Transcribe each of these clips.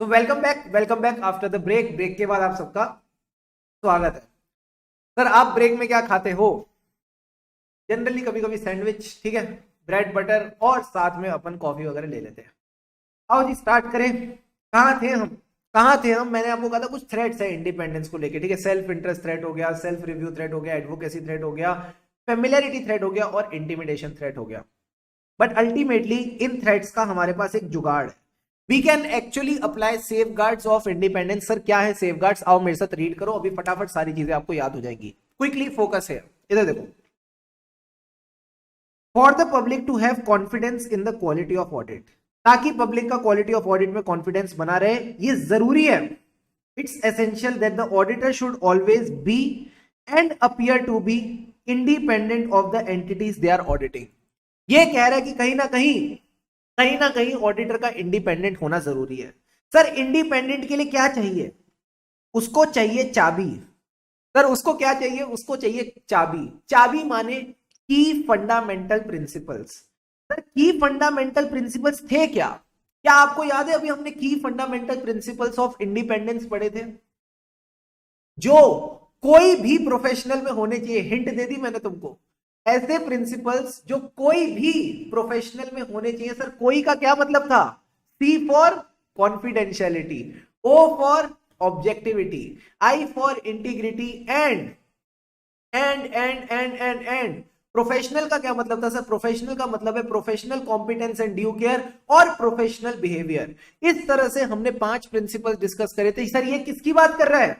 तो welcome back after the break के बाद आप सबका स्वागत है। सर आप ब्रेक में क्या खाते हो? जनरली कभी कभी सैंडविच, ठीक है, ब्रेड बटर और साथ में अपन कॉफी वगैरह ले लेते हैं। आओ जी स्टार्ट करें। कहाँ थे हम मैंने आपको कहा था कुछ थ्रेड्स है इंडिपेंडेंस को लेके, ठीक है। सेल्फ इंटरेस्ट थ्रेड हो गया, सेल्फ रिव्यू थ्रेड हो गया, एडवोकेसी थ्रेड हो गया, फेमिलियरिटी थ्रेड हो गया और इंटिमिडेशन थ्रेड हो गया। बट अल्टीमेटली इन थ्रेड्स का हमारे पास एक जुगाड़ है। We can actually apply safeguards of independence. Sir क्या है सेफ गार्ड्स? आओ मेरे साथ रीड करो, अभी फटाफट सारी चीजें आपको याद हो जाएंगी। क्विकली फोकस है, इधर देखो। For the public to have confidence in the quality of audit, ताकि पब्लिक का क्वालिटी ऑफ ऑडिट में कॉन्फिडेंस बना रहे, ये जरूरी है। It's essential that the auditor should always be and appear to be independent of the entities they are auditing. ये कह रहा है कि कहीं ना कहीं ऑडिटर का इंडिपेंडेंट होना जरूरी है। सर इंडिपेंडेंट के लिए क्या चाहिए? उसको चाहिए चाबी। सर उसको क्या चाहिए? उसको चाहिए चाबी। चाबी माने की फंडामेंटल प्रिंसिपल्स। सर की फंडामेंटल प्रिंसिपल्स थे क्या? क्या आपको याद है अभी हमने की फंडामेंटल प्रिंसिपल्स ऑफ इंडिपेंडेंस पढ़े थे, जो कोई भी प्रोफेशनल में होने चाहिए। हिंट दे दी मैंने तुमको, ऐसे प्रिंसिपल्स जो कोई भी प्रोफेशनल में होने चाहिए। सर कोई का क्या मतलब था? C for confidentiality, O for objectivity, I for integrity and professional का क्या मतलब था? सर प्रोफेशनल का मतलब है professional competence and due care और प्रोफेशनल बिहेवियर। इस तरह से हमने 5 प्रिंसिपल डिस्कस करे थे। सर ये किसकी बात कर रहा है?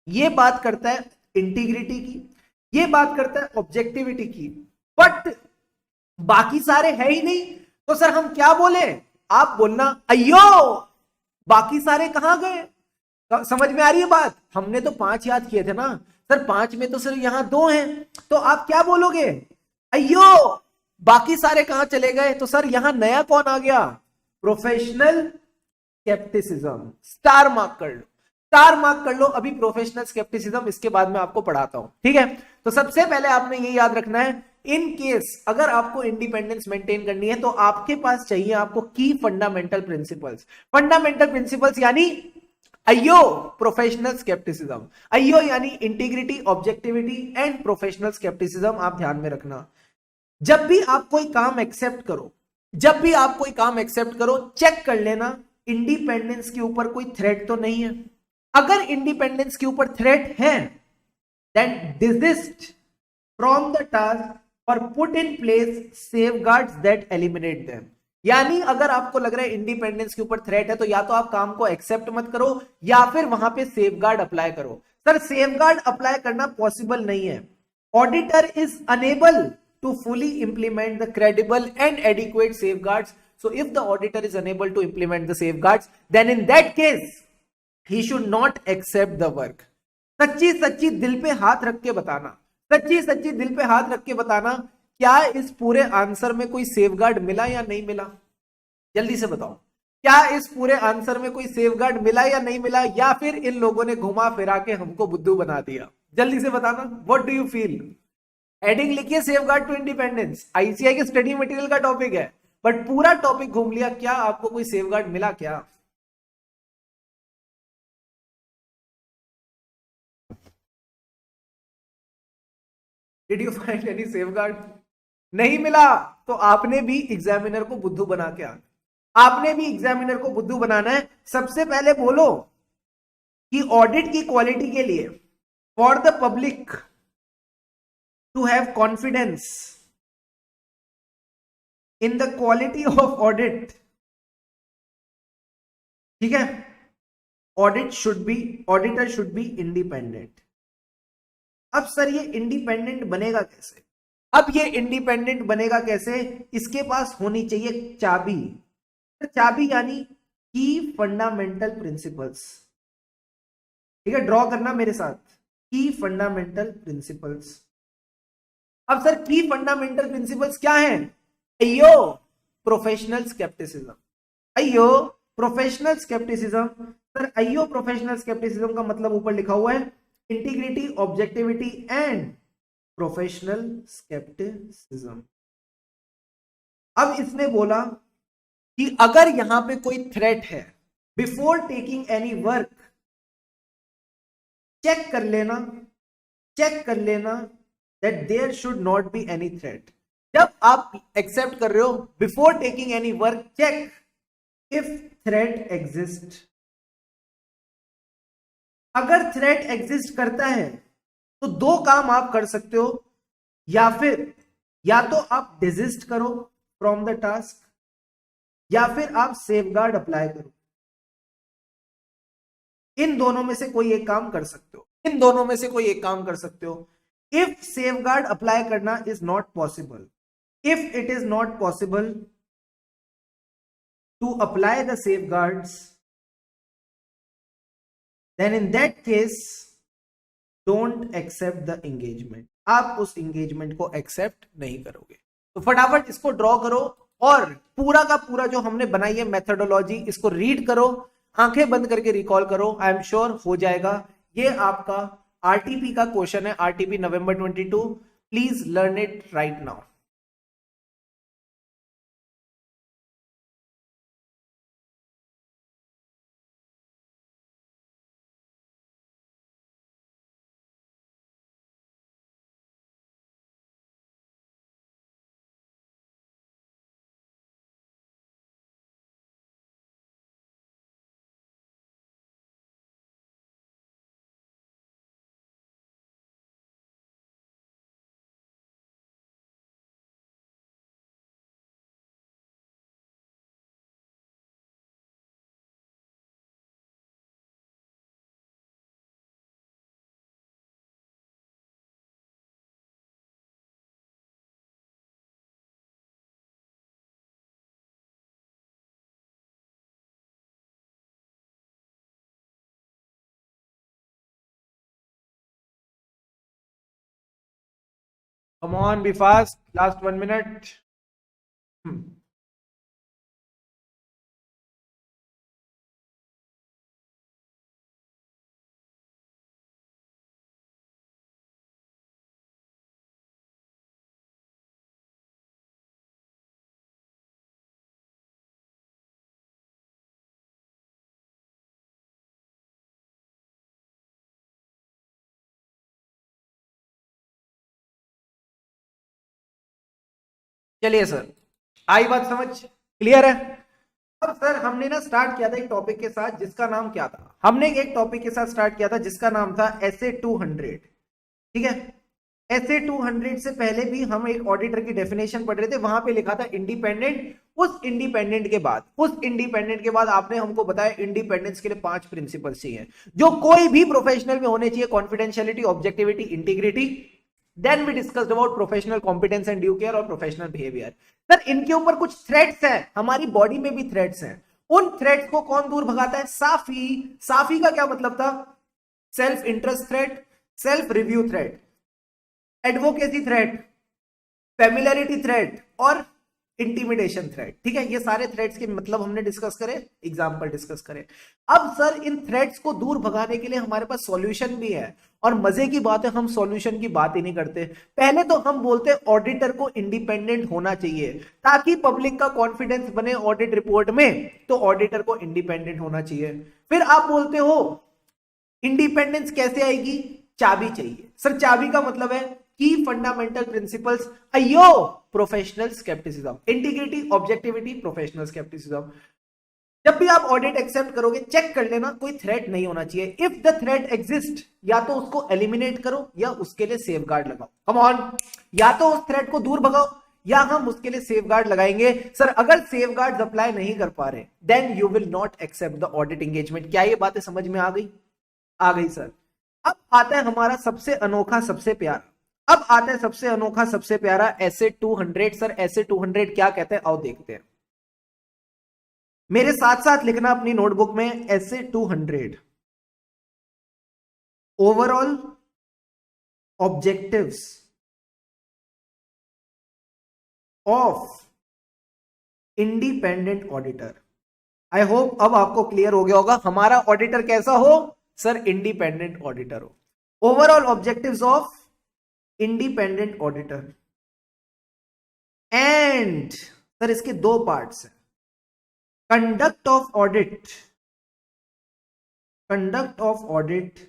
ये बात करता है इंटीग्रिटी की, ये बात करता है ऑब्जेक्टिविटी की, बट बाकी सारे है ही नहीं। तो सर हम क्या बोले? आप बोलना अयो बाकी सारे कहां गए। समझ में आ रही है बात? हमने तो 5 याद किए थे ना सर, 5 में तो सर यहां 2 हैं। तो आप क्या बोलोगे? अयो बाकी सारे कहां चले गए। तो सर यहां नया कौन आ गया? Professional scepticism. स्टार मार्क कर लो, स्टार मार्क कर लो अभी प्रोफेशनल स्केप्टिसिज्म, इसके बाद में आपको पढ़ाता हूं, ठीक है। तो सबसे पहले आपने ये याद रखना है, इन केस अगर आपको इंडिपेंडेंस मेंटेन करनी है तो आपके पास चाहिए आपको की फंडामेंटल प्रिंसिपल्स। फंडामेंटल प्रिंसिपल्स यानी अयो प्रोफेशनल स्केप्टिसिज्म, अयो यानी integrity, objectivity and professional scepticism. आप ध्यान में रखना, जब भी आप कोई काम एक्सेप्ट करो, जब भी आप कोई काम एक्सेप्ट करो, चेक कर लेना इंडिपेंडेंस के ऊपर कोई थ्रेट तो नहीं है। अगर इंडिपेंडेंस के ऊपर थ्रेट है, then desist from the task और put in place safeguards that eliminate them. यानी अगर आपको लग रहा है इंडिपेंडेंस के ऊपर थ्रेट है, तो या तो आप काम को एक्सेप्ट मत करो या फिर वहां पे सेफगार्ड अप्लाई करो। सर सेफगार्ड अप्लाई करना पॉसिबल नहीं है। Auditor is unable to fully implement the credible and adequate safeguards. So if the auditor is unable to implement the safeguards, then in that case he should not accept the work. सच्ची सच्ची दिल पे हाथ रख के बताना, सच्ची सच्ची दिल पे हाथ रख के बताना, क्या इस पूरे आंसर में कोई सेफगार्ड मिला या नहीं मिला? जल्दी से बताओ, क्या इस पूरे आंसर में कोई सेफगार्ड मिला या नहीं मिला, या फिर इन लोगों ने घुमा फिरा के हमको बुद्धू बना दिया? जल्दी से बताना, what do you feel? Heading लिखिए सेफगार्ड टू इंडिपेंडेंस, आईसीआई के स्टडी मटेरियल का टॉपिक है, बट पूरा टॉपिक घूम लिया। क्या आपको कोई सेफगार्ड मिला क्या? Did you find any safeguard? नहीं मिला तो आपने भी एग्जामिनर को बुद्धू बना के आना, आपने भी एग्जामिनर को बुद्धू बनाना है। सबसे पहले बोलो कि ऑडिट की क्वालिटी के लिए, for the public to have confidence in the quality of audit, ठीक है, ऑडिटर शुड बी इंडिपेंडेंट। अब सर ये इंडिपेंडेंट बनेगा कैसे? अब ये इंडिपेंडेंट बनेगा कैसे? इसके पास होनी चाहिए चाबी। चाबी यानी की फंडामेंटल प्रिंसिपल्स, ठीक है, ड्रॉ करना मेरे साथ, की फंडामेंटल प्रिंसिपल्स। अब सर की फंडामेंटल प्रिंसिपल्स क्या है? अयो प्रोफेशनल स्केप्टिसिज्म, अयो प्रोफेशनल स्केप्टिसिज्म। सर अयो प्रोफेशनल स्केप्टिसिज्म का मतलब ऊपर लिखा हुआ है integrity, objectivity and professional scepticism. अब इसने बोला कि अगर यहां पे कोई थ्रेट है, before taking any work check कर लेना that there should not be any threat. जब आप एक्सेप्ट कर रहे हो, before taking any work check if threat exist. अगर थ्रेट एग्जिस्ट करता है तो दो काम आप कर सकते हो, या तो आप डिजिस्ट करो फ्रॉम द टास्क, या फिर आप सेफगार्ड अप्लाई करो। इन दोनों में से कोई एक काम कर सकते हो, इन दोनों में से कोई एक काम कर सकते हो। इफ सेफगार्ड अप्लाई करना is not possible, if it is not possible to apply the safeguards, then in that case don't accept the engagement। आप उस एंगेजमेंट को एक्सेप्ट नहीं करोगे। तो फटाफट इसको ड्रॉ करो और पूरा का पूरा जो हमने बनाई है मेथोडोलॉजी, इसको रीड करो, आंखें बंद करके रिकॉल करो। आई एम श्योर हो जाएगा। ये आपका आरटीपी का क्वेश्चन है, RTP November 22। Please learn it right now. Come on, be fast. Last 1 minute. चलिए सर, आई बात समझ? क्लियर है? अब सर हमने ना स्टार्ट किया था एक टॉपिक के साथ जिसका नाम क्या था, हमने एक टॉपिक के साथ स्टार्ट किया था जिसका नाम था एसए 200। ठीक है, एसए 200 से पहले भी हम एक ऑडिटर की डेफिनेशन पढ़ रहे थे, वहां पे लिखा था इंडिपेंडेंट। उस इंडिपेंडेंट के बाद आपने हमको बताया इंडिपेंडेंस के लिए 5 प्रिंसिपल्स चाहिए जो कोई भी प्रोफेशनल में होने चाहिए: confidentiality, objectivity, integrity. Then we discussed about professional competence and due care और प्रोफेशनल बिहेवियर। सर इनके ऊपर कुछ थ्रेट्स हैं, हमारी बॉडी में भी थ्रेट्स हैं। उन थ्रेट्स को कौन दूर भगाता है? साफी। साफी का क्या मतलब था? Self interest threat, self review threat, advocacy threat, familiarity threat और इंटिमिडेशन थ्रेट। ठीक है, ये सारे थ्रेट्स के मतलब हमने डिस्कस करे, एग्जांपल डिस्कस करे। अब सर इन थ्रेट्स को दूर भगाने के लिए हमारे पास सॉल्यूशन भी है, और मजे की बात है हम सॉल्यूशन की बात ही नहीं करते। पहले तो हम बोलते हैं ऑडिटर को इंडिपेंडेंट होना चाहिए ताकि पब्लिक का कॉन्फिडेंस बने ऑडिट रिपोर्ट में, तो ऑडिटर को इंडिपेंडेंट होना चाहिए। फिर आप बोलते हो इंडिपेंडेंस कैसे आएगी? चाबी चाहिए। सर चाबी का मतलब है की फंडामेंटल प्रिंसिपल्स, अयो professional scepticism, integrity, objectivity, professional scepticism. जब भी आप ऑडिट एक्सेप्ट करोगे चेक कर लेना कोई थ्रेट नहीं होना चाहिए। इफ द थ्रेट एग्जिस्ट, या तो उसको एलिमिनेट करो या उसके लिए सेफगार्ड लगाओ। कम ऑन, या तो उस थ्रेट को दूर भगाओ या हम उसके लिए सेफगार्ड लगाएंगे। सर अगर सेफगार्ड अप्लाई नहीं कर पा रहे then you will not accept the audit engagement. क्या ये बातें समझ में आ गई? आ गई सर। अब आता है हमारा सबसे अनोखा सबसे प्यारा, अब आता है सबसे अनोखा सबसे प्यारा एसए 200। सर एसए 200 क्या कहते हैं, आओ देखते हैं। मेरे साथ साथ लिखना अपनी नोटबुक में SA 200 overall objectives of independent auditor. I hope अब आपको क्लियर हो गया होगा हमारा ऑडिटर कैसा हो। सर इंडिपेंडेंट ऑडिटर हो। Overall objectives of independent auditor, and sir इसके दो पार्ट्स हैं: conduct of audit conduct of audit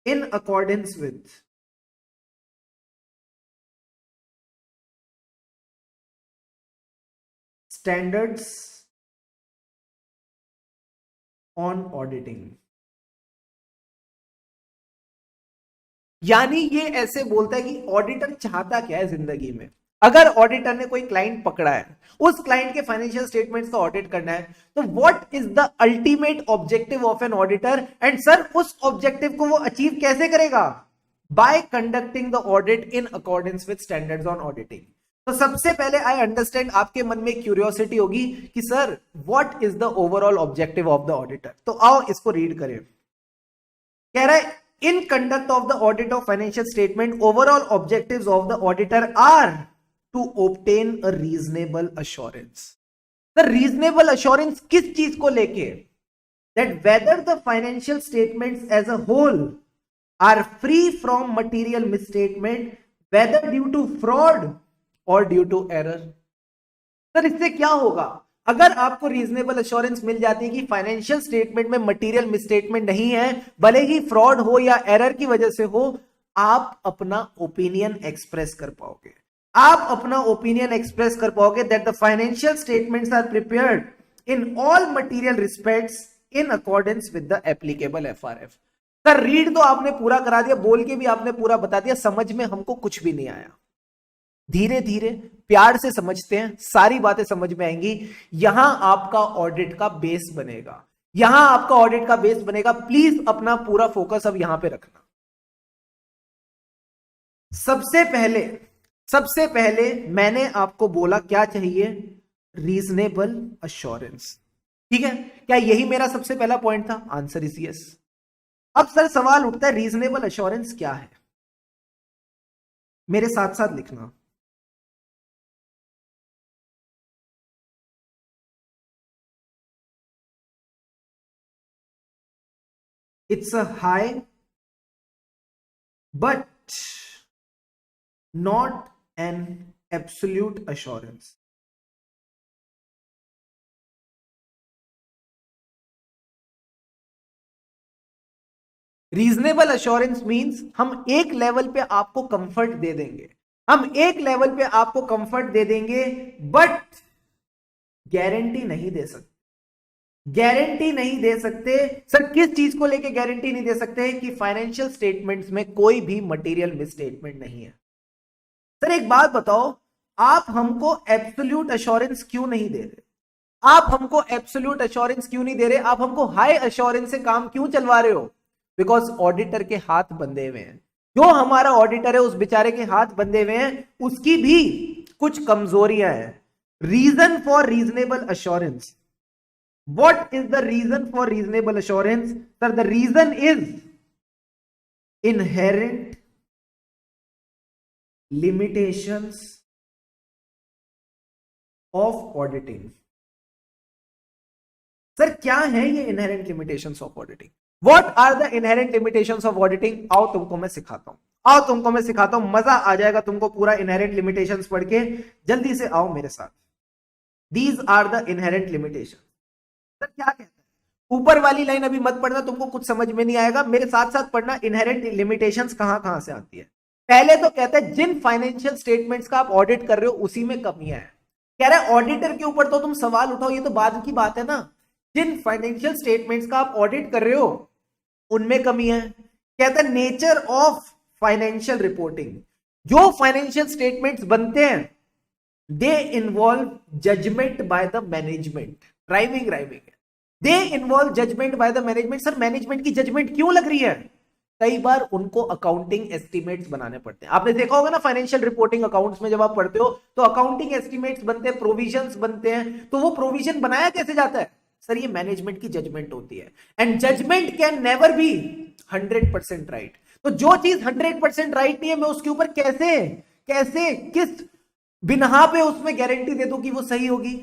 in accordance with standards on auditing। यानी ये ऐसे बोलता है कि ऑडिटर चाहता क्या है जिंदगी में। अगर ऑडिटर ने कोई क्लाइंट पकड़ा है, उस क्लाइंट के फाइनेंशियल स्टेटमेंट्स का ऑडिट करना है, तो what is the ultimate objective of an auditor, and sir उस ऑब्जेक्टिव को वो अचीव कैसे करेगा? Bye conducting the audit in accordance with standards on auditing. तो सबसे पहले आई अंडरस्टैंड आपके मन में क्यूरियोसिटी होगी कि sir what is the overall objective of the auditor. तो आओ इसको रीड करें। कह रहा है in conduct of the audit of financial statement, overall objectives of the auditor are to obtain a reasonable assurance। the reasonable assurance किस चीज को लेके? that whether the financial statements as a whole are free from material misstatement, whether due to fraud or due to error। Sir इससे क्या होगा? अगर आपको reasonable assurance मिल जाती है कि फाइनेंशियल स्टेटमेंट में मटेरियल मिसस्टेटमेंट नहीं है, भले ही फ्रॉड हो या एरर की वजह से हो, आप अपना ओपिनियन एक्सप्रेस कर पाओगे। आप अपना ओपिनियन एक्सप्रेस कर पाओगे that the financial statements are prepared in all material respects in accordance with the applicable FRF. Sir read तो आपने पूरा करा दिया, बोल के भी आपने पूरा बता दिया, समझ में हमको कुछ भी नहीं आया। धीरे धीरे प्यार से समझते हैं, सारी बातें समझ में आएंगी। यहां आपका ऑडिट का बेस बनेगा, यहां आपका ऑडिट का बेस बनेगा। प्लीज अपना पूरा फोकस अब यहां पे रखना। सबसे पहले मैंने आपको बोला क्या चाहिए? Reasonable assurance. ठीक है, क्या यही मेरा सबसे पहला पॉइंट था? Answer is yes. अब सर सवाल उठता है रीजनेबल अश्योरेंस क्या है? मेरे साथ साथ लिखना। It's a high but not an absolute assurance। Reasonable assurance means हम एक लेवल पे आपको कंफर्ट दे देंगे, हम एक लेवल पे आपको कंफर्ट दे देंगे, बट गारंटी नहीं दे सकते। गारंटी नहीं दे सकते। सर किस चीज को लेके गारंटी नहीं दे सकते? कि फाइनेंशियल स्टेटमेंट्स में कोई भी मटेरियल मिसस्टेटमेंट नहीं है। सर एक बात बताओ, आप हमको एब्सोल्यूट अश्योरेंस क्यों नहीं दे रहे? आप हमको एब्सोल्यूट अश्योरेंस क्यों नहीं दे रहे? आप हमको हाई अश्योरेंस से काम क्यों चलवा रहे हो? बिकॉज ऑडिटर के हाथ बंधे हुए हैं। जो हमारा ऑडिटर है उस बेचारे के हाथ बंधे हुए हैं, उसकी भी कुछ कमजोरियां हैं। Reason for reasonable assurance, what is the reason for reasonable assurance? Sir, the reason is inherent limitations of auditing। Sir क्या है ये inherent limitations of auditing? What are the inherent limitations of auditing? आओ तुमको मैं सिखाता हूं, मजा आ जाएगा तुमको पूरा inherent limitations पढ़ के। जल्दी से आओ मेरे साथ। These are the inherent limitations। Sir क्या कहता है? ऊपर वाली लाइन अभी मत पढ़ना, तुमको कुछ समझ में नहीं आएगा, मेरे साथ साथ पढ़ना। इनहेरेंट लिमिटेशंस कहां से आती है? पहले तो कहता है जिन फाइनेंशियल स्टेटमेंट्स का आप ऑडिट कर रहे हो उसी में कमियां हैं। कह रहा है ऑडिटर के ऊपर तो तुम सवाल उठाओ, ये तो बाद की बात है ना। जिन फाइनेंशियल स्टेटमेंट्स का आप ऑडिट कर रहे हो उनमें कमियां है। कहता है नेचर ऑफ फाइनेंशियल रिपोर्टिंग, जो फाइनेंशियल स्टेटमेंट्स बनते हैं they involve judgment by the management. Driving they involve judgment by the management. Sir management की जजमेंट क्यों लग रही है? कई बार उनको अकाउंटिंग एस्टिमेट्स बनाने पड़ते हैं। आपने देखा होगा ना फाइनेंशियल रिपोर्टिंग अकाउंट्स में जब आप पढ़ते हो तो अकाउंटिंग एस्टिमेट्स बनते हैं, प्रोविजंस बनते हैं। तो वो प्रोविजन बनाया कैसे जाता है? सर ये मैनेजमेंट की जजमेंट होती है, and judgment can never be 100% right. तो जो चीज 100% राइट नहीं है, मैं उसके ऊपर कैसे किस बिना पे उसमें गारंटी दे दूं कि वो सही होगी?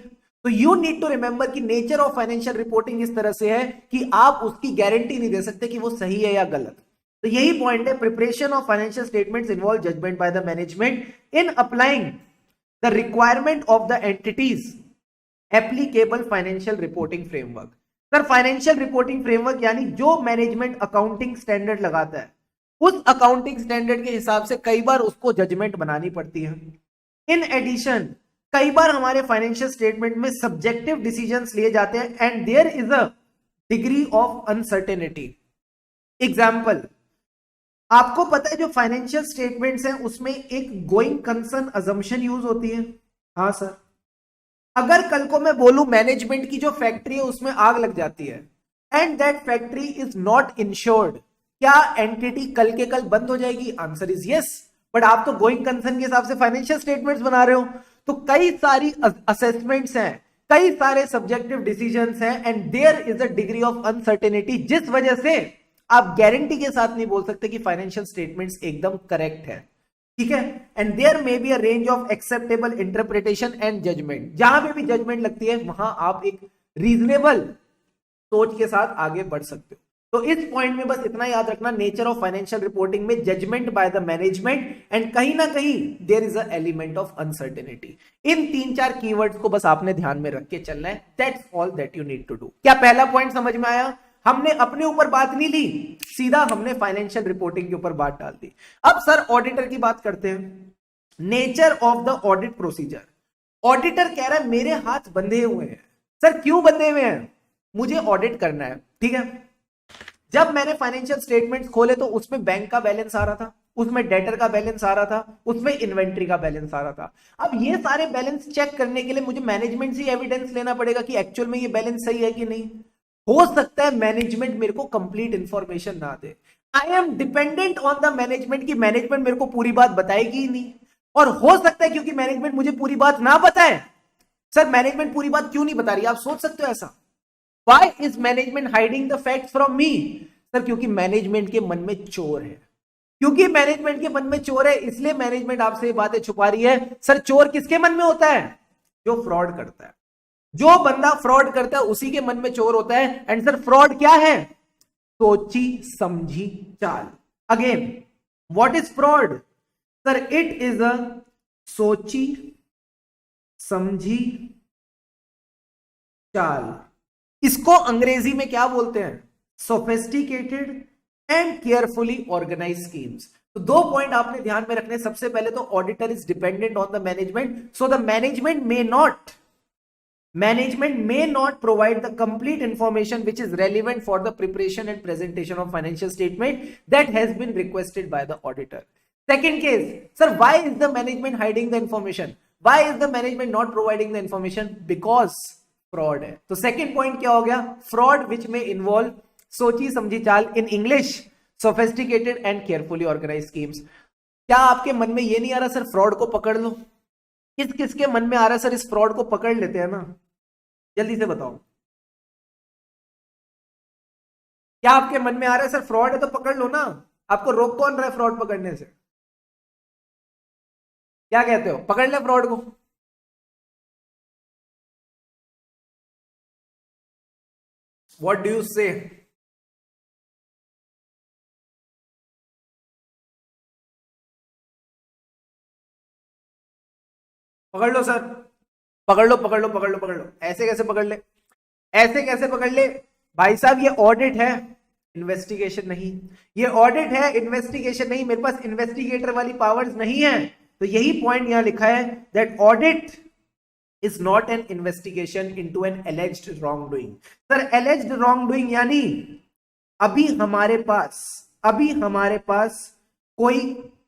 तो यू नीड टू रिमेंबर कि नेचर ऑफ फाइनेंशियल रिपोर्टिंग इस तरह से है कि आप उसकी गारंटी नहीं दे सकते कि वो सही है या गलत। तो यही पॉइंट है, preparation of financial statements involve judgment by the management in applying the requirement of the entities applicable financial reporting framework. Sir financial reporting framework यानी जो मैनेजमेंट अकाउंटिंग स्टैंडर्ड लगाता है, उस अकाउंटिंग स्टैंडर्ड के हिसाब से कई बार उसको जजमेंट बनानी पड़ती है। इन एडिशन कई बार हमारे फाइनेंशियल स्टेटमेंट में सब्जेक्टिव डिसीजंस लिए जाते हैं and there is a degree of uncertainty. Example, आपको पता है जो फाइनेंशियल स्टेटमेंट्स हैं उसमें एक गोइंग कंसर्न अजम्पशन यूज होती है। हाँ सर, अगर कल को मैं बोलूं मैनेजमेंट की जो फैक्ट्री है उसमें आग लग जाती है and that factory is not insured, क्या एंटिटी कल के कल बंद हो जाएगी? Answer is yes. बट आप तो गोइंग कंसर्न के हिसाब से फाइनेंशियल स्टेटमेंट्स बना रहे हो, तो कई सारी असेसमेंट्स हैं, कई सारे सब्जेक्टिव डिसीजंस हैं and there is a degree of uncertainty, जिस वजह से आप गारंटी के साथ नहीं बोल सकते कि फाइनेंशियल स्टेटमेंट्स एकदम करेक्ट है। ठीक है, and there may be a range of acceptable interpretation and judgment. जहां पे भी जजमेंट लगती है वहां आप एक रीजनेबल सोच के साथ आगे बढ़ सकते हो। तो इस पॉइंट में बस इतना याद रखना, नेचर ऑफ फाइनेंशियल रिपोर्टिंग में judgment by the management and कहीं ना कहीं there is a element of uncertainty. इन 3-4 कीवर्ड्स को बस आपने ध्यान में रख के चलना है। That's all that you need to do. क्या पहला पॉइंट समझ में आया? हमने अपने ऊपर बात नहीं ली, सीधा हमने फाइनेंशियल रिपोर्टिंग के ऊपर बात डाल दी। अब सर ऑडिटर की बात करते हैं। Nature of the audit procedure. Auditor कह रहा है मेरे हाथ बंधे हुए हैं। सर क्यों बंधे हुए हैं? मुझे ऑडिट करना है। ठीक है, जब मैंने फाइनेंशियल स्टेटमेंट्स खोले तो उसमें बैंक का बैलेंस आ रहा था, उसमें डेटर का बैलेंस आ रहा था, उसमें इन्वेंट्री का बैलेंस आ रहा था। अब ये सारे बैलेंस चेक करने के लिए मुझे मैनेजमेंट से एविडेंस लेना पड़ेगा कि एक्चुअल में ये बैलेंस सही है कि नहीं। हो सकता है मैनेजमेंट मेरे को कंप्लीट इंफॉर्मेशन ना दे। I am dependent on the management की मैनेजमेंट मेरे को पूरी बात बताएगी ही नहीं। और हो सकता है क्योंकि मैनेजमेंट मुझे पूरी बात ना बताए। सर मैनेजमेंट पूरी बात क्यों नहीं बता रही? आप सोच सकते हो ऐसा। Why is management hiding the facts from me? Sir क्योंकि मैनेजमेंट के मन में चोर है। क्योंकि मैनेजमेंट के मन में चोर है इसलिए मैनेजमेंट आपसे ये बातें छुपा रही है। सर चोर किसके मन में होता है? जो फ्रॉड करता है। जो बंदा फ्रॉड करता है उसी के मन में चोर होता है। एंड सर फ्रॉड क्या है? सोची समझी चाल। Again what is fraud? Sir it is a सोची समझी चाल। इसको अंग्रेजी में क्या बोलते हैं? Sophisticated and carefully organise schemes. तो 2 पॉइंट आपने ध्यान में रखने। सबसे पहले तो auditor is dependent on the management, so the management may not provide the complete information which is relevant for the preparation and presentation of financial statement that has been requested by the auditor. Second case, sir, why is the management hiding the information? Why is the management not providing the information? Because fraud है। तो second point क्या हो गया? Fraud विच में involve सोची समझी चाल, in English sophisticated and carefully organise schemes. क्या आपके मन में ये नहीं आ रहा सर फ्रॉड को पकड़ लो? किस किस के मन में आ रहा है सर इस फ्रॉड को पकड़ लेते हैं ना? जल्दी से बताओ। क्या आपके मन में आ रहा है सर फ्रॉड है तो पकड़ लो ना? आपको रोक कौन रहा है फ्रॉड पकड़ने से? क्या कहते हो? पकड़ ले फ्रॉड को। What do you say? पकड़ लो सर, पकड़ लो पकड़ लो पकड़ लो पकड़ लो। ऐसे कैसे पकड़ ले? ऐसे कैसे पकड़ ले? भाई साहब ये ऑडिट है, इन्वेस्टिगेशन नहीं। ये ऑडिट है, इन्वेस्टिगेशन नहीं। मेरे पास इन्वेस्टिगेटर वाली पावर्स नहीं है। तो यही पॉइंट यहां लिखा है that audit is not an investigation into an alleged wrongdoing. Sir alleged wrongdoing यानी अभी हमारे पास कोई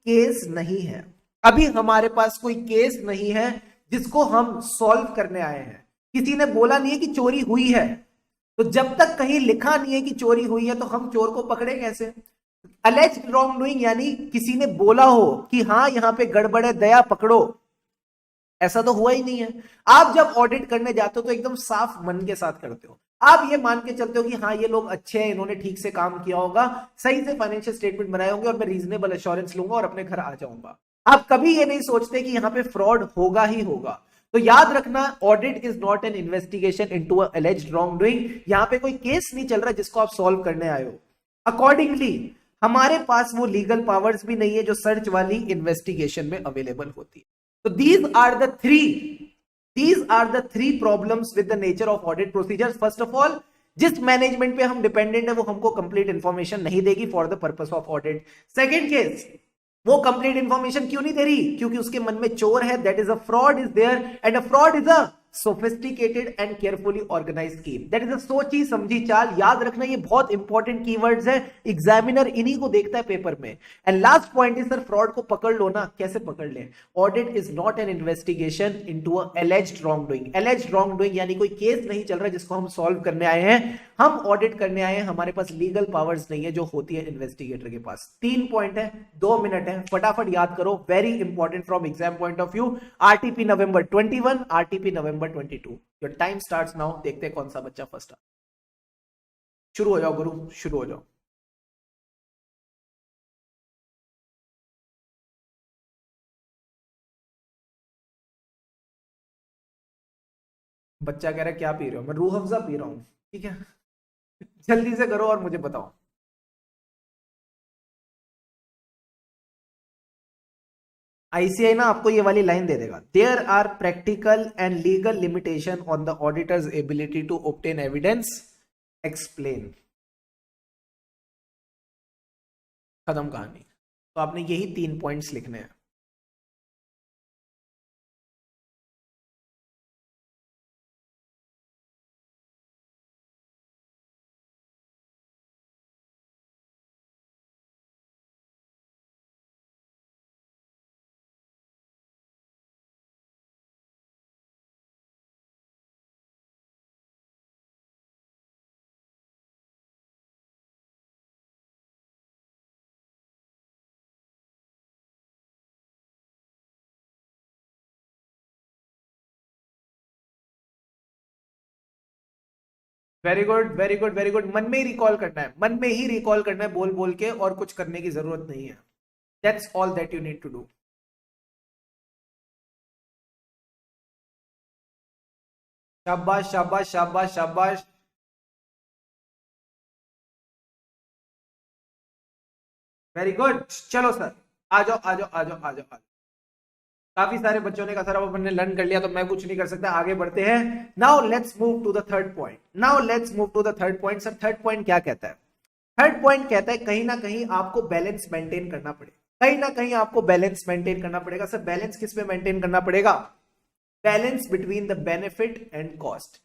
केस नहीं है। अभी हमारे पास कोई केस नहीं है जिसको हम सॉल्व करने आए हैं। किसी ने बोला नहीं है कि चोरी हुई है, तो जब तक कहीं लिखा नहीं है कि चोरी हुई है तो हम चोर को पकड़े कैसे? alleged wrongdoing यानी किसी ने बोला हो कि हाँ यहां पे गड़बड़ है, दया पकड़ो। ऐसा तो हुआ ही नहीं है। आप जब ऑडिट करने जाते हो तो एकदम साफ मन के साथ करते हो। आप ये मान के चलते हो कि हाँ ये लोग अच्छे हैं, इन्होंने ठीक से काम किया होगा, सही से फाइनेंशियल स्टेटमेंट बनाए होंगे और मैं रीजनेबल एश्योरेंस लूंगा और अपने घर आ जाऊंगा। आप कभी ये नहीं सोचते कि यहाँ पे फ्रॉड होगा ही होगा। तो याद रखना, audit is not an investigation into a एलिज्ड wrong doing. यहाँ पे कोई केस नहीं चल रहा जिसको आप सॉल्व करने आए हो। अकॉर्डिंगली हमारे पास वो लीगल पावर्स भी नहीं है जो सर्च वाली इन्वेस्टिगेशन में अवेलेबल होती है। So these are the three problems with the nature of audit procedures. First of all, जिस मैनेजमेंट पे हम डिपेंडेंट है वो हमको कंप्लीट इंफॉर्मेशन नहीं देगी for the purpose of audit. Second case, वो कंप्लीट इंफॉर्मेशन क्यों नहीं दे रही? क्योंकि उसके मन में चोर है, that is a fraud is there, and a fraud is a sophisticated and carefully organised scheme, that is a सोची समझी चाल। याद रखना ये बहुत इंपॉर्टेंट कीवर्ड्स है, एग्जामिनर इन्हीं को देखता है पेपर में। And last point is sir fraud को पकड़ लो ना, कैसे पकड़ ले? Audit is not an investigation into a एलिज्ड wrong doing. एलिज्ड wrong doing यानी कोई केस नहीं चल रहा जिसको हम सॉल्व करने आए हैं, हम ऑडिट करने आए हैं, हमारे पास लीगल पावर्स नहीं है जो होती है इन्वेस्टिगेटर के पास। 3 पॉइंट है, 2 मिनट है, फटाफट याद करो, very important from exam point of view. RTP November 21, RTP November 22। Your time starts now. देखते हैं कौन सा बच्चा फर्स्ट आ। शुरू हो जाओ गुरु, शुरू हो जाओ। बच्चा कह रहा है क्या पी रहे हो? मैं रूह अफ़ज़ा पी रहा हूं। ठीक है, जल्दी से करो और मुझे बताओ। आईसीआई ना आपको ये वाली लाइन दे देगा, there are practical and legal limitation on the auditor's ability to obtain evidence, explain. खत्म कहानी। तो आपने यही 3 पॉइंट्स लिखने हैं। Very good, very good, very good. मन में ही रिकॉल करना है, मन में ही रिकॉल करना है, बोल बोल के, और कुछ करने की जरूरत नहीं है। That's all that you need to do. शाबाश शाबाश शाबाश शाबाश। वेरी गुड, चलो सर, आ जाओ आ जाओ आ जाओ आ जाओ। काफी सारे बच्चों ने कहा सर अब अपन ने लर्न कर लिया तो मैं कुछ नहीं कर सकता, आगे बढ़ते हैं। Now let's move to the third point. Now let's move to the third point. Sir third point क्या कहता है? थर्ड पॉइंट कहता है कहीं ना कहीं आपको बैलेंस मेंटेन करना पड़ेगा, कहीं ना कहीं आपको बैलेंस मेंटेन करना पड़ेगा। सर बैलेंस किस में मेंटेन करना पड़ेगा? Balance between the benefit and cost.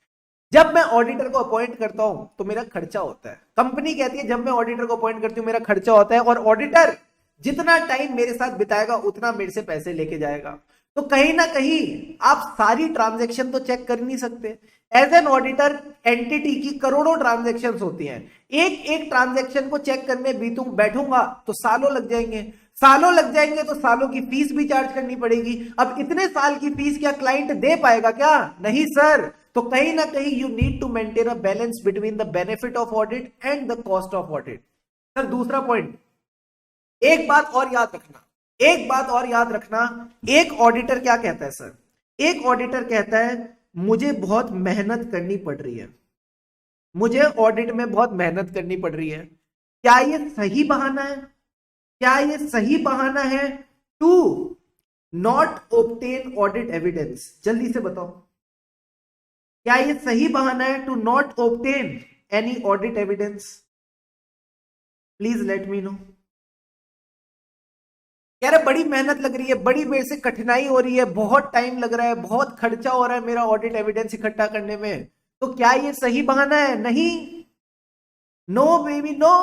जब मैं ऑडिटर को अपॉइंट करता हूं तो मेरा खर्चा होता है, कंपनी कहती है जब मैं ऑडिटर को अपॉइंट करती हूं मेरा खर्चा होता है, और ऑडिटर जितना टाइम मेरे साथ बिताएगा उतना मेरे से पैसे लेके जाएगा। तो कहीं ना कहीं आप सारी ट्रांजैक्शन तो चेक कर नहीं सकते। एज एन ऑडिटर एंटिटी की करोड़ों ट्रांजैक्शन होती हैं, एक एक ट्रांजैक्शन को चेक करने बैठूंगा तो सालों लग जाएंगे, सालों लग जाएंगे तो सालों की फीस भी चार्ज करनी पड़ेगी। अब इतने साल की फीस क्या क्लाइंट दे पाएगा क्या? नहीं सर। तो कहीं ना कहीं you need to maintain a balance between the benefit of audit and the cost of audit. Sir दूसरा पॉइंट, एक बात और याद रखना, एक बात और याद रखना। एक ऑडिटर क्या कहता है सर? एक ऑडिटर कहता है मुझे बहुत मेहनत करनी पड़ रही है, मुझे ऑडिट में बहुत मेहनत करनी पड़ रही है। क्या ये सही बहाना है? क्या ये सही बहाना है to not obtain audit evidence? जल्दी से बताओ, क्या ये सही बहाना है to not obtain any audit evidence? Please let me know. कह रहे बड़ी मेहनत लग रही है, बड़ी मेरे से कठिनाई हो रही है, बहुत टाइम लग रहा है, बहुत खर्चा हो रहा है मेरा ऑडिट एविडेंस इकट्ठा करने में, तो क्या ये सही बहाना है? नहीं, no baby no,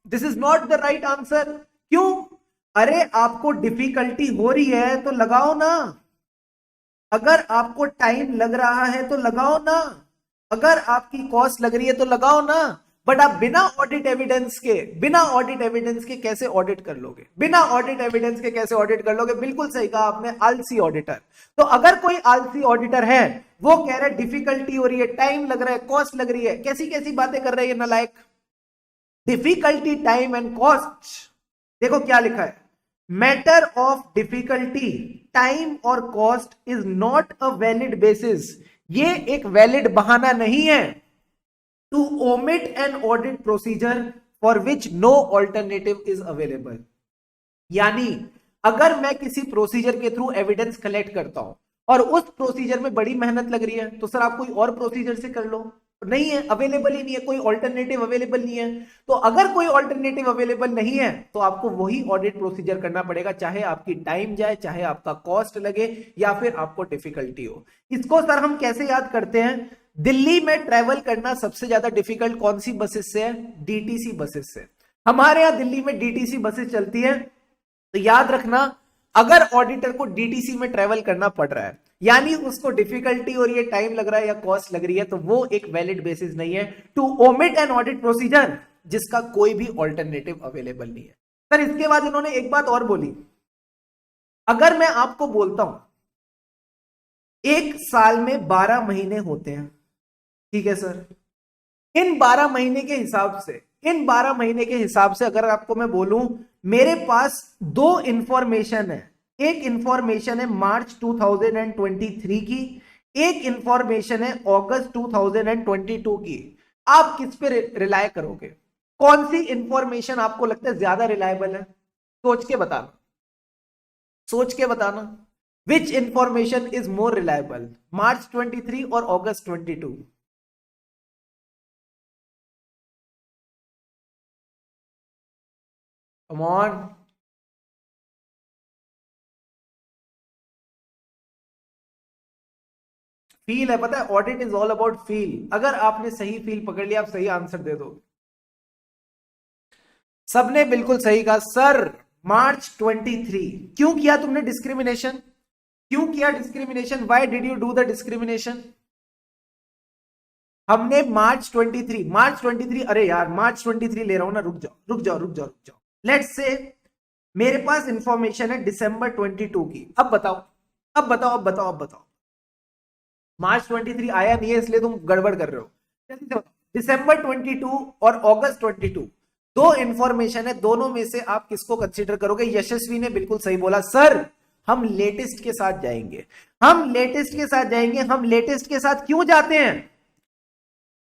this is not the right answer. क्यों? अरे आपको डिफिकल्टी हो रही है तो लगाओ ना, अगर आपको टाइम लग रहा है तो लगाओ ना, अगर आपकी कॉस्ट लग रही है तो लगाओ ना। बट आप बिना ऑडिट एविडेंस के, बिना ऑडिट एविडेंस के कैसे ऑडिट कर लोगे? बिना ऑडिट एविडेंस के कैसे ऑडिट कर लोगे? बिल्कुल सही कहा आपने, आलसी ऑडिटर। तो अगर कोई आलसी ऑडिटर है, वो कह रहा है डिफिकल्टी हो रही है, टाइम लग रहा है, कॉस्ट लग रही है, कैसी कैसी बातें कर रहे हैं नालायक। डिफिकल्टी, टाइम एंड कॉस्ट, देखो क्या लिखा है, मैटर ऑफ डिफिकल्टी, टाइम और cost is not a valid basis. ये एक वैलिड बहाना नहीं है to omit an audit procedure for which no alternative is available. यानी अगर मैं किसी प्रोसीजर के थ्रू एविडेंस कलेक्ट करता हूं और उस प्रोसीजर में बड़ी मेहनत लग रही है, तो सर आप कोई और प्रोसीजर से कर लो, नहीं है, अवेलेबल ही नहीं है, कोई ऑल्टरनेटिव अवेलेबल नहीं है। तो अगर कोई ऑल्टरनेटिव अवेलेबल नहीं है तो आपको वही ऑडिट प्रोसीजर करना पड़ेगा, चाहे आपकी टाइम जाए, चाहे आपका कॉस्ट लगे, या फिर आपको डिफिकल्टी हो। इसको सर हम कैसे याद करते हैं? दिल्ली में ट्रेवल करना सबसे ज्यादा डिफिकल्ट कौन सी बसेस से है? डीटीसी बसेस से। हमारे यहां दिल्ली में डीटीसी बसेस चलती है, तो याद रखना, अगर ऑडिटर को डीटीसी में ट्रेवल करना पड़ रहा है, यानी उसको डिफिकल्टी और ये टाइम लग रहा है या कॉस्ट लग रही है, तो वो एक वैलिड बेसिस नहीं है to omit an audit procedure जिसका कोई भी ऑल्टरनेटिव अवेलेबल नहीं है। सर इसके बाद इन्होंने एक बात और बोली, अगर मैं आपको बोलता हूं एक साल में 12 महीने होते हैं, ठीक है सर, इन 12 महीने के हिसाब से, इन 12 महीने के हिसाब से अगर आपको मैं बोलूं मेरे पास दो इंफॉर्मेशन है, एक इंफॉर्मेशन है मार्च 2023 की, एक इंफॉर्मेशन है अगस्त 2022 की, आप किस पे रिलाय करोगे? कौन सी इंफॉर्मेशन आपको लगता है ज्यादा रिलायबल है? सोच के बताना, सोच के बताना, विच इंफॉर्मेशन इज मोर रिलायबल, मार्च 23 और अगस्त 22? Come on. फील है, पता है audit is all about feel. अगर आपने सही फील पकड़ लिया, आप सही आंसर दे दो। सबने बिल्कुल सही कहा सर, मार्च 23। क्यों किया तुमने डिस्क्रिमिनेशन? क्यों किया discrimination? Why did you do the discrimination? हमने मार्च 23, मार्च 23, अरे यार मार्च 23 ले रहा हूं ना, रुक जाओ रुक जाओ रुक जाओ रुक जाओ, लेट्स से मेरे पास इंफॉर्मेशन है दिसंबर 22 की। अब बताओ, अब बताओ, अब बताओ, अब बताओ, मार्च 23 आया नहीं है इसलिए तुम गड़बड़ कर रहे हो। जल्दी से बताओ, दिसंबर 22 और अगस्त 22, दो इंफॉर्मेशन है, दोनों में से आप किसको कंसीडर करोगे? यशस्वी ने बिल्कुल सही बोला सर, हम लेटेस्ट के साथ जाएंगे, हम लेटेस्ट के साथ जाएंगे। हम लेटेस्ट के साथ क्यों जाते हैं?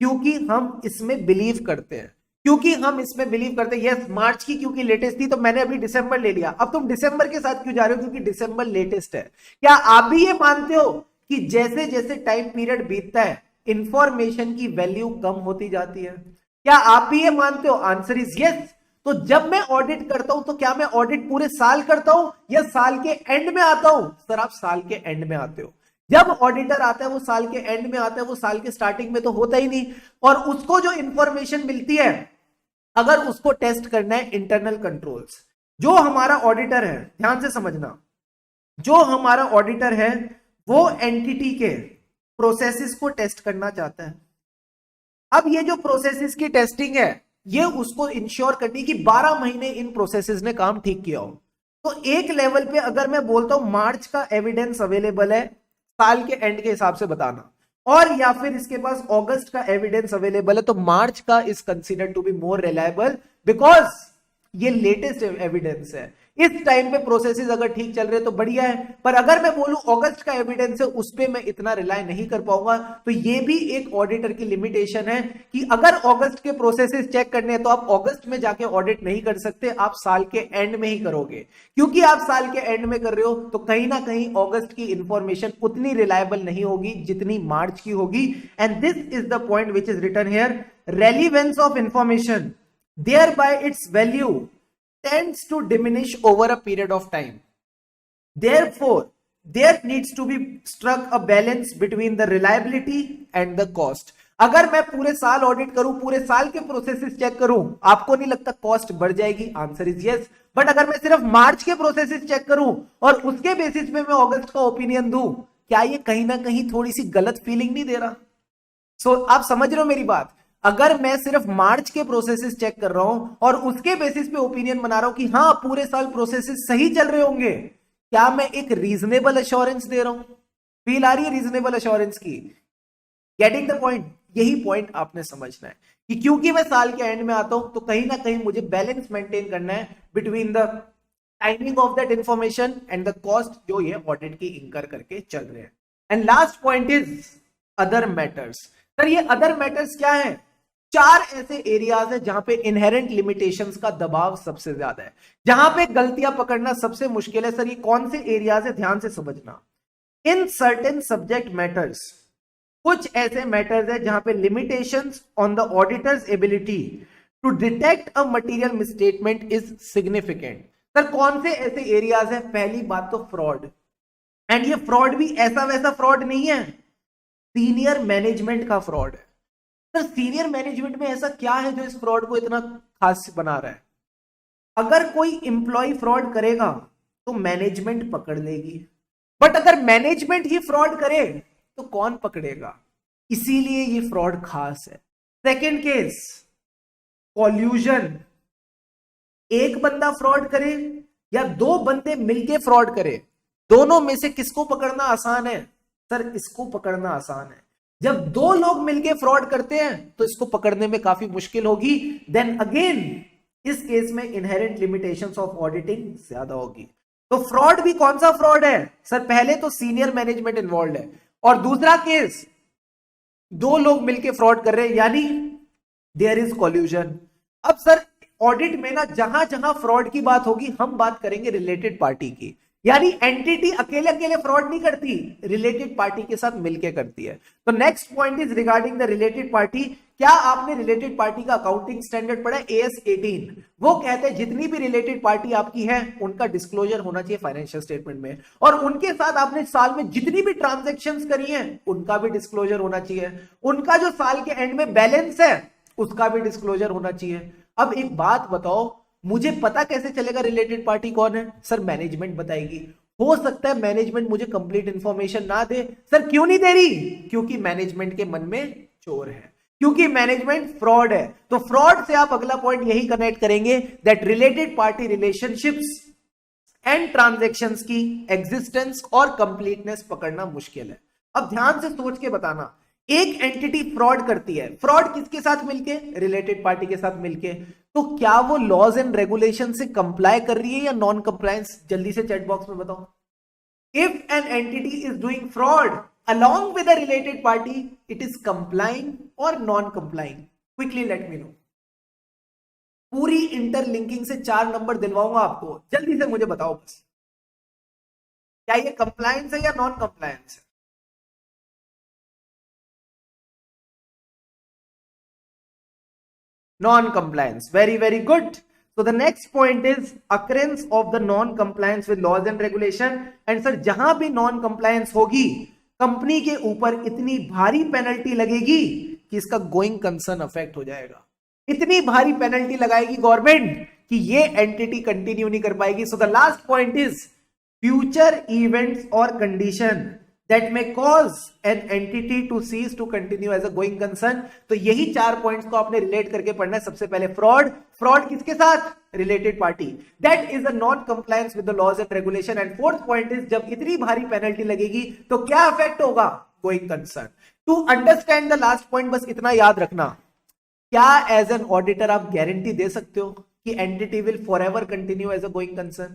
क्योंकि हम इसमें बिलीव करते हैं, क्योंकि हम इसमें बिलीव करते हैं। यस, मार्च की क्योंकि लेटेस्ट थी तो मैंने अभी दिसंबर ले लिया। अब तुम दिसंबर के साथ क्यों जा रहे हो? क्योंकि दिसंबर लेटेस्ट है। क्या आप भी ये मानते हो कि जैसे जैसे टाइम पीरियड बीतता है इंफॉर्मेशन की वैल्यू कम होती जाती है? क्या आप भी ये मानते हो? Answer is yes. तो जब मैं ऑडिट करता हूं तो क्या मैं ऑडिट पूरे साल करता हूं या साल के एंड में आता हूं? सर आप साल के एंड में आते हो। जब ऑडिटर आता है वो साल के एंड में आता है, वो साल के स्टार्टिंग में तो होता ही नहीं। और उसको जो इंफॉर्मेशन मिलती है, अगर उसको टेस्ट करना है इंटरनल कंट्रोल्स, जो हमारा ऑडिटर है, ध्यान से समझना, जो हमारा ऑडिटर है वो एंटिटी के प्रोसेसेस को टेस्ट करना चाहता है। अब ये जो प्रोसेसेस की टेस्टिंग है, ये उसको इंश्योर करनी कि 12 महीने इन प्रोसेसेस ने काम ठीक किया हो। तो एक लेवल पे अगर मैं बोलता हूं मार्च का एविडेंस अवेलेबल है, साल के एंड के हिसाब से बताना, और या फिर इसके पास अगस्त का एविडेंस अवेलेबल है, तो मार्च का is considered to be more reliable because ये लेटेस्ट एविडेंस है। इस टाइम पे प्रोसेसेस अगर ठीक चल रहे तो बढ़िया है, पर अगर मैं बोलूं अगस्त का एविडेंस है, उस पे मैं इतना रिलाय नहीं कर पाऊंगा। तो ये भी एक ऑडिटर की लिमिटेशन है कि अगर अगस्त के प्रोसेसेस चेक करने हैं तो आप अगस्त में जाके ऑडिट नहीं कर सकते, आप साल के एंड में ही करोगे। क्योंकि आप साल के एंड में कर रहे हो तो कहीं ना कहीं अगस्त की इंफॉर्मेशन उतनी रिलायबल नहीं होगी जितनी मार्च की होगी। And this is the point which is written here, relevance of information thereby its value tends to diminish over a period of time. Therefore, there needs to be struck a balance between the reliability and the cost. अगर मैं पूरे साल audit करूं, पूरे साल के processes check करूं, आपको नहीं लगता कॉस्ट बढ़ जाएगी? Answer is yes. बट अगर मैं सिर्फ मार्च के प्रोसेसेस चेक करूं और उसके बेसिस पे मैं अगस्त का ओपिनियन दूं, क्या ये कहीं ना कहीं थोड़ी सी गलत फीलिंग नहीं दे रहा? आप समझ रहे हो मेरी बात? अगर मैं सिर्फ मार्च के प्रोसेसेस चेक कर रहा हूं और उसके बेसिस पे ओपिनियन बना रहा हूं कि हाँ पूरे साल प्रोसेसेस सही चल रहे होंगे, क्या मैं एक रीजनेबल अश्योरेंस दे रहा हूं? फील आ रही है रीजनेबल अश्योरेंस की? Getting the point? यही पॉइंट आपने समझना है कि क्योंकि मैं साल के एंड में आता हूं तो कहीं ना कहीं मुझे बैलेंस मेंटेन करना है between the timing of that information and the cost जो ये ऑडिट की इंकर करके चल रहे हैं। And last point is other matters. Sir ये अदर मैटर्स क्या है? चार ऐसे एरियाज है जहां पे इनहेरेंट लिमिटेशंस का दबाव सबसे ज्यादा है, जहां पे गलतियां पकड़ना सबसे मुश्किल है। सर ये कौन से एरियाज है? ध्यान से समझना। इन सर्टेन सब्जेक्ट मैटर्स, कुछ ऐसे मैटर्स है जहां पे limitations on the auditor's ability to detect a material misstatement is significant. Sir कौन से ऐसे एरियाज है? पहली बात तो फ्रॉड, एंड ये फ्रॉड भी ऐसा वैसा फ्रॉड नहीं है, सीनियर मैनेजमेंट का फ्रॉड है। सर सीनियर मैनेजमेंट में ऐसा क्या है जो इस फ्रॉड को इतना खास बना रहा है? अगर कोई इंप्लॉय फ्रॉड करेगा तो मैनेजमेंट पकड़ लेगी, बट अगर मैनेजमेंट ही फ्रॉड करे तो कौन पकड़ेगा? इसीलिए ये फ्रॉड खास है। Second case, collusion. एक बंदा फ्रॉड करे या दो बंदे मिलके फ्रॉड करे, दोनों में से किसको पकड़ना आसान है? सर इसको पकड़ना आसान है। जब दो लोग मिलके फ्रॉड करते हैं तो इसको पकड़ने में काफी मुश्किल होगी। देन अगेन इस केस में इनहेरेंट लिमिटेशंस ऑफ ऑडिटिंग ज्यादा होगी। तो फ्रॉड भी कौन सा फ्रॉड है? सर पहले तो सीनियर मैनेजमेंट इन्वॉल्व है, और दूसरा केस दो लोग मिलके फ्रॉड कर रहे हैं, यानी देयर इज कॉल्यूजन। अब सर ऑडिट में ना जहां जहां फ्रॉड की बात होगी हम बात करेंगे रिलेटेड पार्टी की, यानी एंटिटी अकेले अकेले फ्रॉड नहीं करती, रिलेटेड पार्टी के साथ मिलकर करती है। तो next point is regarding the related party. क्या आपने रिलेटेड पार्टी का अकाउंटिंग स्टैंडर्ड पढ़ा है? AS 18 वो कहते हैं जितनी भी रिलेटेड पार्टी आपकी है उनका डिस्क्लोजर होना चाहिए फाइनेंशियल स्टेटमेंट में, और उनके साथ आपने साल में जितनी भी ट्रांजेक्शन्स करी है उनका भी डिस्क्लोजर होना चाहिए, उनका जो साल के एंड में बैलेंस है उसका भी डिस्क्लोजर होना चाहिए। अब एक बात बताओ, मुझे पता कैसे चलेगा रिलेटेड पार्टी कौन है? सर मैनेजमेंट बताएगी। हो सकता है मैनेजमेंट मुझे कंप्लीट इंफॉर्मेशन ना दे। सर क्यों नहीं दे रही? क्योंकि मैनेजमेंट के मन में चोर है, क्योंकि मैनेजमेंट फ्रॉड है। तो फ्रॉड से आप अगला पॉइंट यही कनेक्ट करेंगे that related party relationships and transactions की एग्जिस्टेंस और कंप्लीटनेस पकड़ना मुश्किल है। अब ध्यान से सोच के बताना, एक एंटिटी फ्रॉड करती है, फ्रॉड किसके साथ मिलके? रिलेटेड पार्टी के साथ मिलके। तो क्या वो लॉज एंड रेगुलेशन से कंप्लाई कर रही है या नॉन कंप्लायंस? जल्दी से चैट बॉक्स में बताओ। If an entity is doing fraud along with a related party, it is complying or non complying? Quickly let me know. पूरी इंटरलिंकिंग से 4 नंबर दिलवाऊंगा आपको, जल्दी से मुझे बताओ बस, क्या ये कंप्लायंस है या नॉन कंप्लायंस है? Non-compliance. Very, very good. So the next point is occurrence of the non-compliance with laws and regulation. And sir जहां भी non-compliance होगी कंपनी के ऊपर इतनी भारी पेनल्टी लगेगी कि इसका गोइंग कंसर्न अफेक्ट हो जाएगा। इतनी भारी पेनल्टी लगाएगी गवर्नमेंट कि ये एंटिटी कंटिन्यू नहीं कर पाएगी। So the last point is future events और condition that may cause an entity to cease to continue as a going concern। तो यही 4 पॉइंट्स को आपने रिलेट करके पढ़ना है। सबसे पहले फ्रॉड, फ्रॉड किसके साथ? Related party, that is a non compliance with the laws and regulation. And fourth point is जब इतनी भारी पेनल्टी लगेगी तो क्या अफेक्ट होगा? Going concern. To understand the last point बस इतना याद रखना, क्या एज एन ऑडिटर आप गारंटी दे सकते हो कि entity will forever continue as a going concern?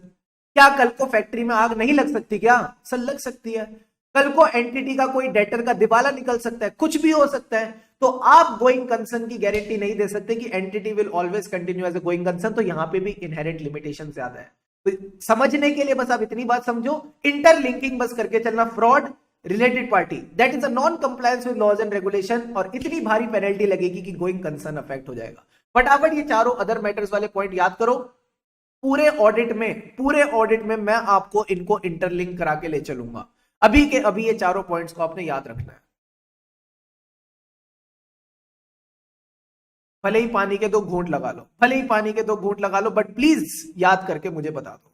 क्या कल को फैक्ट्री में आग नहीं लग सकती? क्या सर लग सकती है। कल को एंटिटी का कोई डेटर का दिवाला निकल सकता है, कुछ भी हो सकता है। तो आप गोइंग कंसर्न की गारंटी नहीं दे सकते कि entity will always continue as a going concern. तो यहां पे भी इनहेरेंट लिमिटेशन ज्यादा है। तो समझने के लिए बस आप इतनी बात समझो, इंटरलिंकिंग बस करके चलना। Fraud, related party, that is a non compliance with laws and regulation, और इतनी भारी पेनल्टी लगेगी कि गोइंग कंसर्न अफेक्ट हो जाएगा। फटाफट ये चारों अदर मैटर्स वाले पॉइंट याद करो। पूरे ऑडिट में मैं आपको इनको इंटरलिंक करा के ले चलूंगा। अभी के अभी ये चारों पॉइंट्स को आपने याद रखना है। भले ही पानी के 2 घूंट लगा लो, भले ही पानी के 2 घूंट लगा लो, बट प्लीज याद करके मुझे बता दो।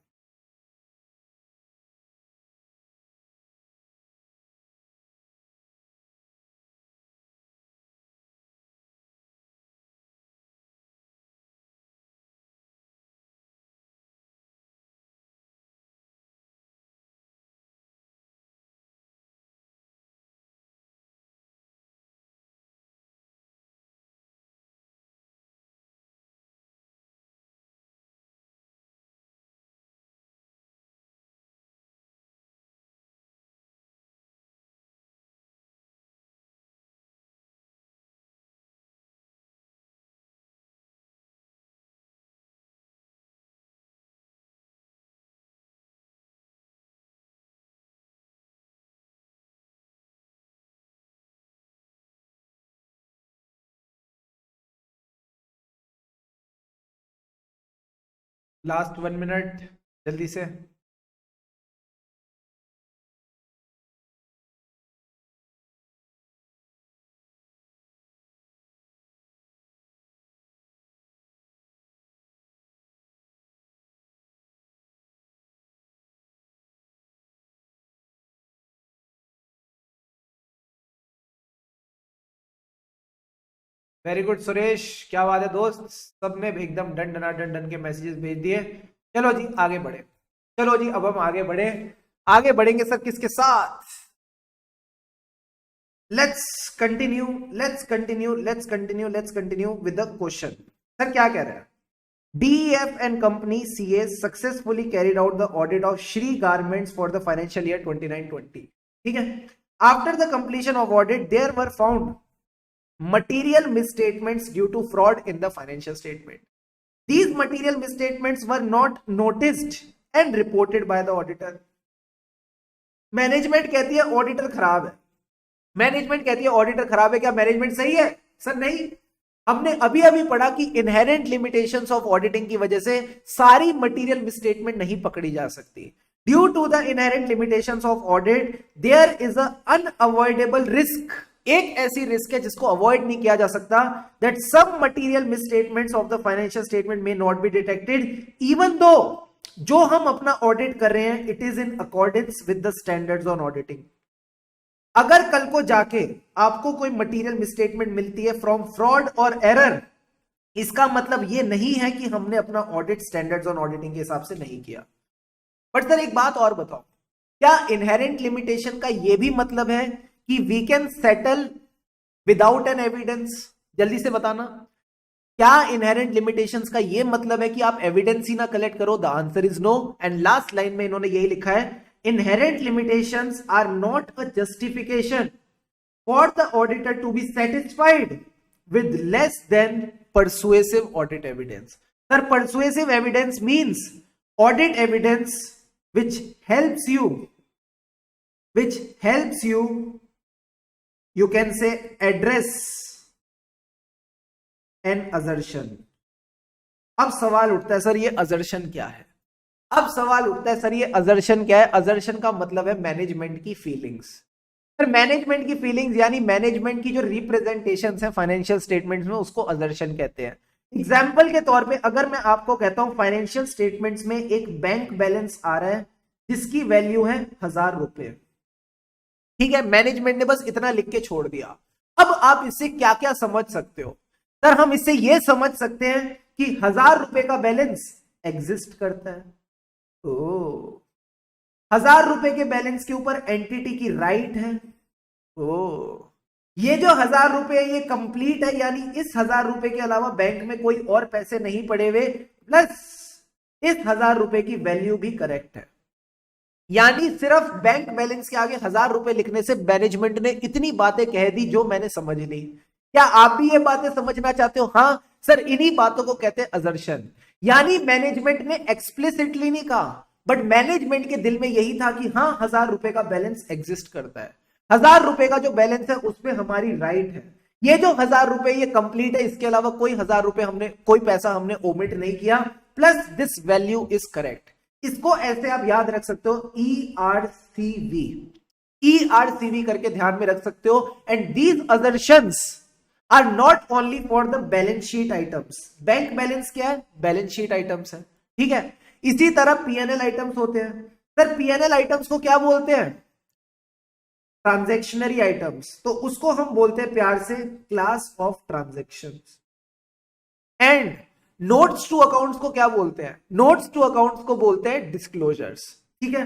लास्ट 1 मिनट जल्दी से। वेरी गुड सुरेश, क्या बात है दोस्त, सबने एकदम डन डना डन डन के मैसेजेस भेज दिए। चलो जी आगे बढ़े, चलो जी अब हम आगे बढ़े। आगे बढ़ेंगे सर किसके साथ? Let's continue, let's continue, let's continue, let's continue with the question. Sir क्या कह रहे हैं? DEF and company CA successfully carried out the audit of Shri Garments for the financial year 29-20. ठीक है, after the completion of audit there were found material misstatements due to fraud in the financial statement. These material misstatements were not noticed and reported by the auditor. Management कहती है auditor खराब है, management कहती है auditor खराब है, क्या management सही है? सर नहीं, हमने अभी अभी पढ़ा कि इनहेरेंट लिमिटेशंस ऑफ ऑडिटिंग की वजह से सारी मटेरियल मिसस्टेटमेंट नहीं पकड़ी जा सकती। Due to the inherent limitations of audit there is a unavoidable risk, एक ऐसी रिस्क है जिसको अवॉइड नहीं किया जा सकता, that some material misstatements of the financial statement may not be detected even though जो हम अपना ऑडिट कर रहे हैं it is in accordance with the standards on auditing. अगर कल को जाके आपको कोई मटेरियल मिसस्टेटमेंट मिलती है फ्रॉम फ्रॉड और एरर, इसका मतलब ये नहीं है कि हमने अपना ऑडिट स्टैंडर्ड्स ऑन ऑडिटिंग के हिसाब से नहीं किया। बट सर एक बात और बताओ, क्या इनहेरेंट लिमिटेशन का यह भी मतलब है कि we can settle without an evidence? जल्दी से बताना, क्या इनहेरेंट लिमिटेशंस का यह मतलब है कि आप एविडेंस ही ना कलेक्ट करो? The answer is no. And last line में इन्होंने यही लिखा है, inherent limitations are not a justification for the auditor to be satisfied with less than persuasive audit evidence. Sir, persuasive evidence means audit evidence which helps you, you can say, address an assertion. अब सवाल उठता है sir ये assertion क्या है? अब सवाल उठता है सर ये अजर्शन क्या है? अजर्शन का मतलब है मैनेजमेंट की फीलिंग्स। सर मैनेजमेंट की फीलिंग्स यानी मैनेजमेंट की जो रिप्रेजेंटेशंस हैं फाइनेंशियल स्टेटमेंट्स में उसको अजर्शन कहते हैं। एग्जांपल के तौर पे अगर मैं आपको कहता हूं फाइनेंशियल स्टेटमेंट्स में एक बैंक बैलेंस आ रहा है जिसकी वैल्यू है 1000 रुपए, ठीक है, मैनेजमेंट ने बस इतना लिख के छोड़ दिया। अब आप इससे क्या क्या समझ सकते हो? सर हम इससे यह समझ सकते हैं कि 1000 रुपए का बैलेंस एग्जिस्ट करता है। 1000 रुपए के बैलेंस के ऊपर एंटिटी की राइट है। ये जो 1000 रुपए ये कंप्लीट है, यानी इस 1000 रुपए के अलावा बैंक में कोई और पैसे नहीं पड़े हुए, प्लस इस 1000 रुपए की वैल्यू भी करेक्ट है। यानी सिर्फ बैंक बैलेंस के आगे 1000 रुपए लिखने से मैनेजमेंट ने इतनी बातें कह दी जो मैंने समझ ली। क्या आप भी ये बातें समझना चाहते हो? हाँ सर, इन्हीं बातों को कहते हैं अजर्शन। यानी मैनेजमेंट ने एक्सप्लिसिटली नहीं कहा, बट मैनेजमेंट के दिल में यही था कि हाँ 1000 रुपए का बैलेंस एग्जिस्ट करता है, 1000 रुपए का जो बैलेंस है उसमें हमारी राइट है। ये जो 1000 रुपए ये कंप्लीट है, इसके अलावा कोई 1000 रुपए हमने, कोई पैसा हमने ओमिट नहीं किया, plus this value is correct. इसको ऐसे आप याद रख सकते हो, ERCV, ERCV करके ध्यान में रख सकते हो। And these assertions are not only for the balance sheet items. Bank balance क्या है? बैलेंस शीट आइटम्स है, ठीक है। इसी तरह पीएनएल आइटम्स होते हैं। सर पीएनएल आइटम्स को क्या बोलते हैं? Transactionary items. तो उसको हम बोलते हैं प्यार से class of transactions. And notes to accounts को क्या बोलते हैं? नोट्स टू अकाउंट्स को बोलते हैं डिस्क्लोजर्स, ठीक है।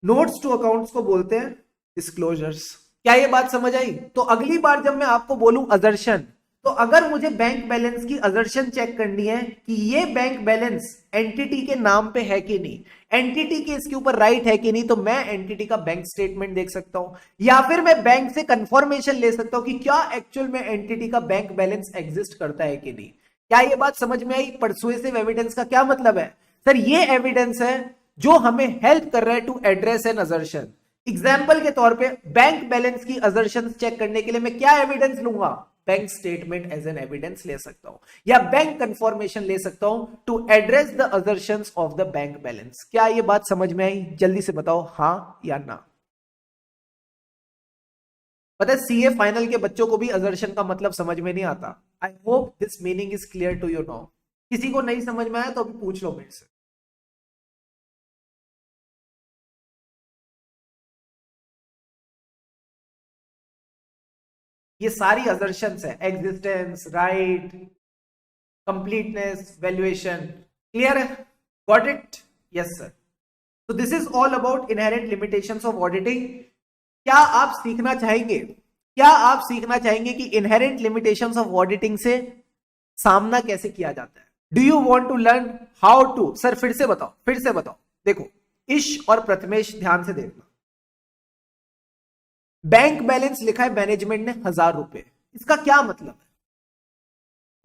नोट्स टू अकाउंट्स को बोलते हैं डिस्क्लोजर्स। क्या ये बात समझ आई? तो अगली बार जब मैं आपको बोलूं अजर्शन, तो अगर मुझे बैंक बैलेंस की अजर्शन चेक करनी है कि ये बैंक बैलेंस एंटिटी के नाम पे है कि नहीं, एंटिटी के इसके ऊपर राइट है कि नहीं, तो मैं एंटिटी का बैंक स्टेटमेंट देख सकता हूं, या फिर मैं बैंक से कंफर्मेशन ले सकता हूं कि क्या एक्चुअल में एंटिटी का बैंक बैलेंस एग्जिस्ट करता है कि नहीं। क्या ये बात समझ में आई? परसुएसिव एविडेंस का क्या मतलब है? सर ये एविडेंस है जो हमें हेल्प कर रहा है to address an assertion. Example के तौर पर बैंक बैलेंस की अजर्शन चेक करने के लिए मैं क्या एविडेंस लूंगा? Bank statement as an evidence ले सकता हूं या बैंक कंफर्मेशन ले सकता हूं to address the assertions of the bank balance. क्या ये बात समझ में आई? जल्दी से बताओ हां या ना। पता है सीए फाइनल के बच्चों को भी असर्शन का मतलब समझ में नहीं आता। I hope this meaning is clear to you now. किसी को नहीं समझ में आया तो अभी पूछ लो मेरे से। ये सारी असर्शंस है, existence, right, completeness, valuation. Clear है? Got it? Yes sir. तो this is all about inherent limitations of auditing. क्या आप सीखना चाहेंगे, क्या आप सीखना चाहेंगे कि इनहेरेंट लिमिटेशंस ऑफ ऑडिटिंग से सामना कैसे किया जाता है? Do you want to learn how to? Sir फिर से बताओ, फिर से बताओ। देखो ईश और प्रथमेश ध्यान से देखना। बैंक बैलेंस लिखा है मैनेजमेंट ने 1000 रुपए, इसका क्या मतलब है?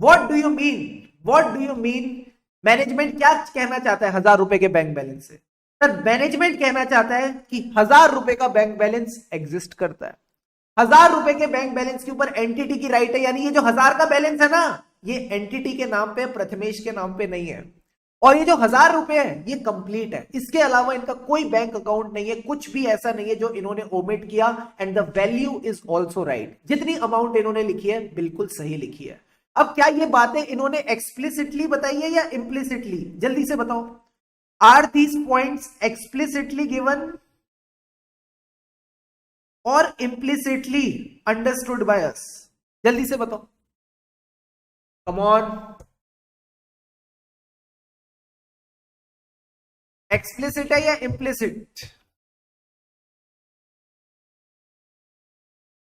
What do you mean, what do you mean? Management क्या कहना चाहता है 1000 रुपए के बैंक बैलेंस से? सर मैनेजमेंट कहना चाहता है कि 1000 रुपए का बैंक बैलेंस एग्जिस्ट करता है। 1000 रुपए के बैंक बैलेंस के ऊपर एंटिटी की राइट है, यानी ये जो 1000 का बैलेंस है ना, ये एंटिटी के नाम पे, प्रथमेश के नाम पे नहीं है। और ये जो 1000 रुपए है ये कंप्लीट है, इसके अलावा इनका कोई बैंक अकाउंट नहीं है, कुछ भी ऐसा नहीं है जो इन्होंने ओमिट किया। And the value is also right. जितनी अमाउंट इन्होंने लिखी है बिल्कुल सही लिखी है। अब क्या ये बातें इन्होंने एक्सप्लिसिटली बताई है या इंप्लिसिटली? जल्दी से बताओ। Are these points explicitly given और इंप्लिसिटली अंडरस्टूड बाय अस? जल्दी से बताओ, कम ऑन। एक्सप्लिसिट है या इंप्लिसिट?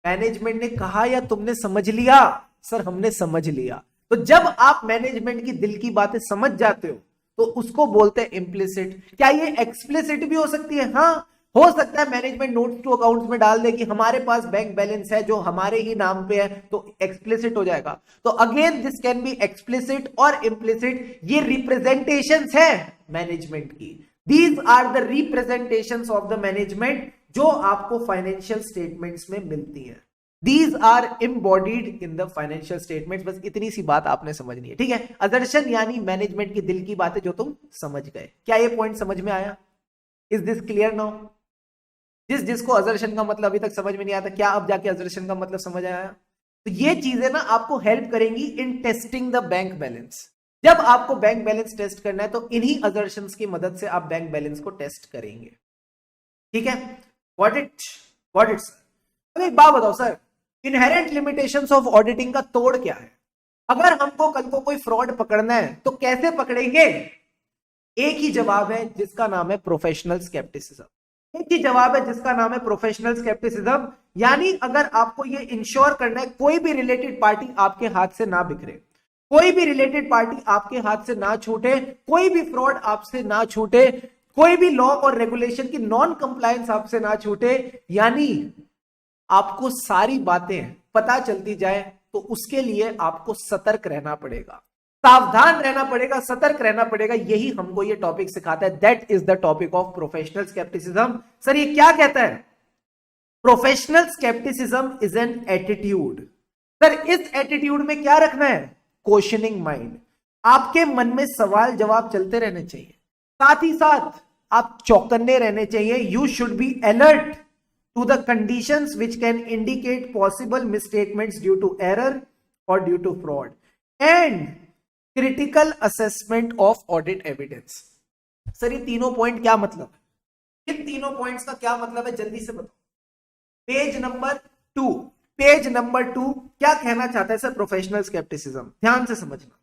मैनेजमेंट ने कहा या तुमने समझ लिया? सर हमने समझ लिया। तो जब आप मैनेजमेंट की दिल की बातें समझ जाते हो तो उसको बोलते हैं इंप्लिसिट। क्या ये एक्सप्लिसिट भी हो सकती है? हाँ हो सकता है। मैनेजमेंट नोट्स टू अकाउंट्स में डाल दे कि हमारे पास बैंक बैलेंस है जो हमारे ही नाम पे है, तो एक्सप्लिसिट हो जाएगा। तो again this can be explicit और इंप्लिसिट। ये रिप्रेजेंटेशंस है मैनेजमेंट की। These are the representations of the management जो आपको फाइनेंशियल स्टेटमेंट्स में मिलती है। These are embodied in the financial statements। बस इतनी सी बात आपने समझनी है, ठीक है? असर्शन यानी मैनेजमेंट की दिल की बातें जो तुम समझ गए। क्या ये पॉइंट समझ में आया? Is this clear now? जिसको असर्शन का मतलब अभी तक समझ में नहीं आता, क्या अब जाके असर्शन का मतलब समझ आया? तो ये चीजें ना आपको हेल्प करेंगी in testing the bank balance. जब आपको बैंक बैलेंस टेस्ट करना है तो इन्हीं असर्शंस की मदद से आप बैंक बैलेंस को टेस्ट करेंगे, ठीक है? What it, what it sir? अब एक बात बताओ sir, inherent limitations of auditing का तोड़ क्या है? अगर हमको कल को कोई फ्रॉड पकड़ना है तो कैसे पकड़ेंगे? एक ही जवाब है जिसका नाम है प्रोफेशनल स्केप्टिसिज्म। एक ही जवाब है जिसका नाम है प्रोफेशनल स्केप्टिसिज्म। यानी अगर आपको ये इंश्योर करना है कोई भी रिलेटेड पार्टी आपके हाथ से ना बिखरे, कोई भी रिलेटेड पार्टी आपके हाथ से ना छूटे, कोई भी फ्रॉड आपसे ना छूटे, कोई भी लॉ और रेगुलेशन की नॉन कंप्लायंस आपसे ना छूटे, यानी आपको सारी बातें पता चलती जाए, तो उसके लिए आपको सतर्क रहना पड़ेगा, सावधान रहना पड़ेगा, सतर्क रहना पड़ेगा। यही हमको ये टॉपिक सिखाता है। That is the topic of professional scepticism. Sir ये क्या कहता है? Professional scepticism is an attitude. Sir इस एटीट्यूड में क्या रखना है? Questioning mind. आपके मन में सवाल जवाब चलते रहने चाहिए, साथ ही साथ आप चौकन्ने रहने चाहिए। You should be alert to the conditions which can indicate possible misstatements due to error or due to fraud, and critical assessment of audit evidence। Sir ये तीनों पॉइंट क्या मतलब है? इन तीनों पॉइंट्स का क्या मतलब है जल्दी से बताओ। पेज नंबर 2, पेज नंबर 2 क्या कहना चाहता है सर प्रोफेशनल स्केप्टिसिज्म? ध्यान से समझना।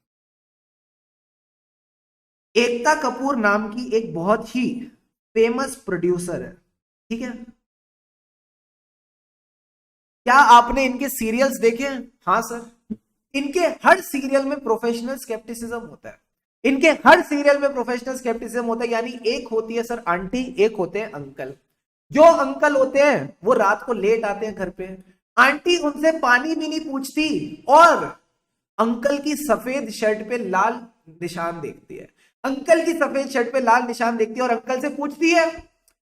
एकता कपूर नाम की एक बहुत ही फेमस प्रोड्यूसर है, ठीक है? क्या आपने इनके सीरियल्स देखे? हाँ सर। इनके हर सीरियल में प्रोफेशनल स्केप्टिसिज्म होता है। इनके हर सीरियल में प्रोफेशनल स्केप्टिसिज्म होता है। यानी एक होती है सर आंटी, एक होते हैं अंकल। जो अंकल होते हैं वो रात को लेट आते हैं घर पे, आंटी उनसे पानी भी नहीं पूछती और अंकल की सफेद शर्ट पे लाल निशान देखती है। अंकल की सफेद शर्ट पे लाल निशान देखती है और अंकल से पूछती है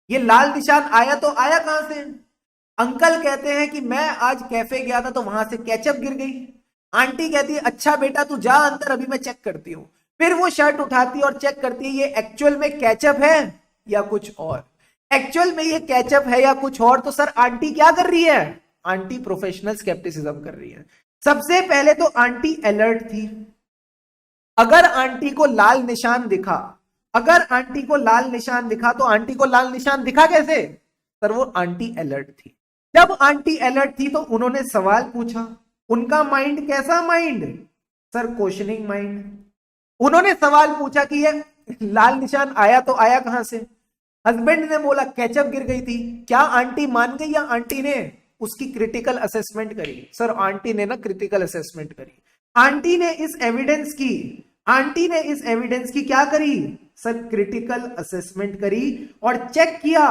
ये लाल निशान आया तो आया कहां से? अंकल कहते हैं कि मैं आज कैफे गया था तो वहां से केचप गिर गई। आंटी कहती है अच्छा बेटा तू जा अंदर, अभी मैं चेक करती हूं। फिर वो शर्ट उठाती है और चेक करती है ये एक्चुअल में केचप है या कुछ और, एक्चुअल में ये केचप है या कुछ और। तो सर आंटी क्या कर रही है? आंटी प्रोफेशनल स्केप्टिसिज्म कर रही है। सबसे पहले तो आंटी अलर्ट थी। अगर आंटी को लाल निशान दिखा, अगर आंटी को लाल निशान दिखा, तो आंटी को लाल निशान दिखा कैसे? सर वो आंटी अलर्ट थी। जब आंटी अलर्ट थी तो उन्होंने सवाल पूछा। उनका माइंड कैसा माइंड? Sir questioning mind. उन्होंने सवाल पूछा कि ये लाल निशान आया तो आया कहां से? हस्बैंड ने बोला केचप गिर गई थी। क्या आंटी मान गई या आंटी ने उसकी क्रिटिकल असेसमेंट करी? सर आंटी ने ना क्रिटिकल असेसमेंट करी। आंटी ने इस एविडेंस की, आंटी ने इस एविडेंस की क्या करी? सर क्रिटिकल असेसमेंट करी और चेक किया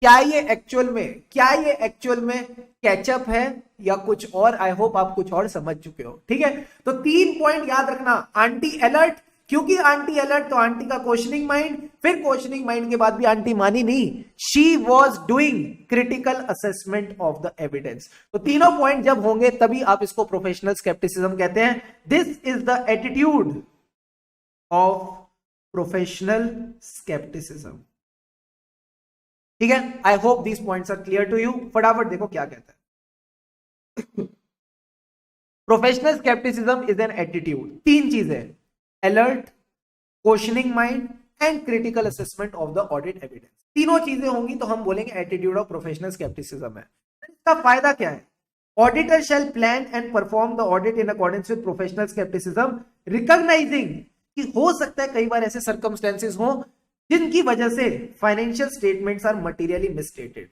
क्या ये एक्चुअल में, क्या ये एक्चुअल में केचप है या कुछ और। आई होप आप कुछ और समझ चुके हो। ठीक है, तो 3 पॉइंट याद रखना। आंटी अलर्ट, क्योंकि आंटी अलर्ट तो आंटी का क्वेश्चनिंग माइंड, फिर क्वेश्चनिंग माइंड के बाद भी आंटी मानी नहीं, she was doing critical assessment of the evidence. तो तीनों पॉइंट जब होंगे तभी आप इसको प्रोफेशनल स्केप्टिसिज्म कहते हैं। This is the attitude of professional scepticism. ठीक है, I hope these points are clear to you. फटाफट देखो क्या कहता है। Professional scepticism is an attitude, 3 चीजें, alert, questioning mind and critical assessment of the audit evidence. तीनों चीजें होंगी तो हम बोलेंगे एटीट्यूड ऑफ प्रोफेशनल स्केप्टिसिज्म है। इसका फायदा क्या है? Auditor shall plan and perform the audit in accordance with professional scepticism, recognising कि हो सकता है कई बार ऐसे सर्कमस्टेंसेस हो जिनकी वजह से financial statements are materially misstated.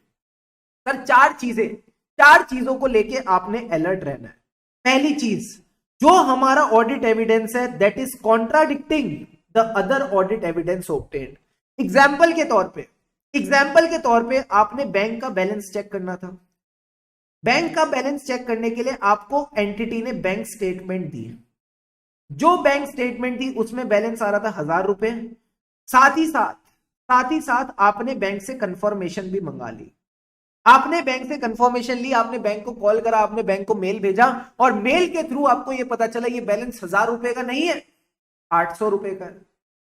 Sir 4 चीजों को लेके आपने अलर्ट रहना है। पहली चीज, जो हमारा ऑडिट एविडेंस है that is contradicting the other audit evidence obtained. Example के तौर पे आपने बैंक का बैलेंस चेक करना था। बैंक का बैलेंस चेक करने के लिए आपको एंटिटी ने बैंक स्टेटमेंट दी। जो बैंक स्टेटमेंट थी उसमें बैलेंस आ रहा था 1000 रुपए। साथ ही साथ आपने बैंक से कंफर्मेशन भी मंगा ली। आपने बैंक से कंफर्मेशन ली, आपने बैंक को कॉल करा, आपने बैंक को मेल भेजा और मेल के थ्रू आपको यह पता चला ये बैलेंस 1000 रुपए का नहीं है, 800 रुपए का।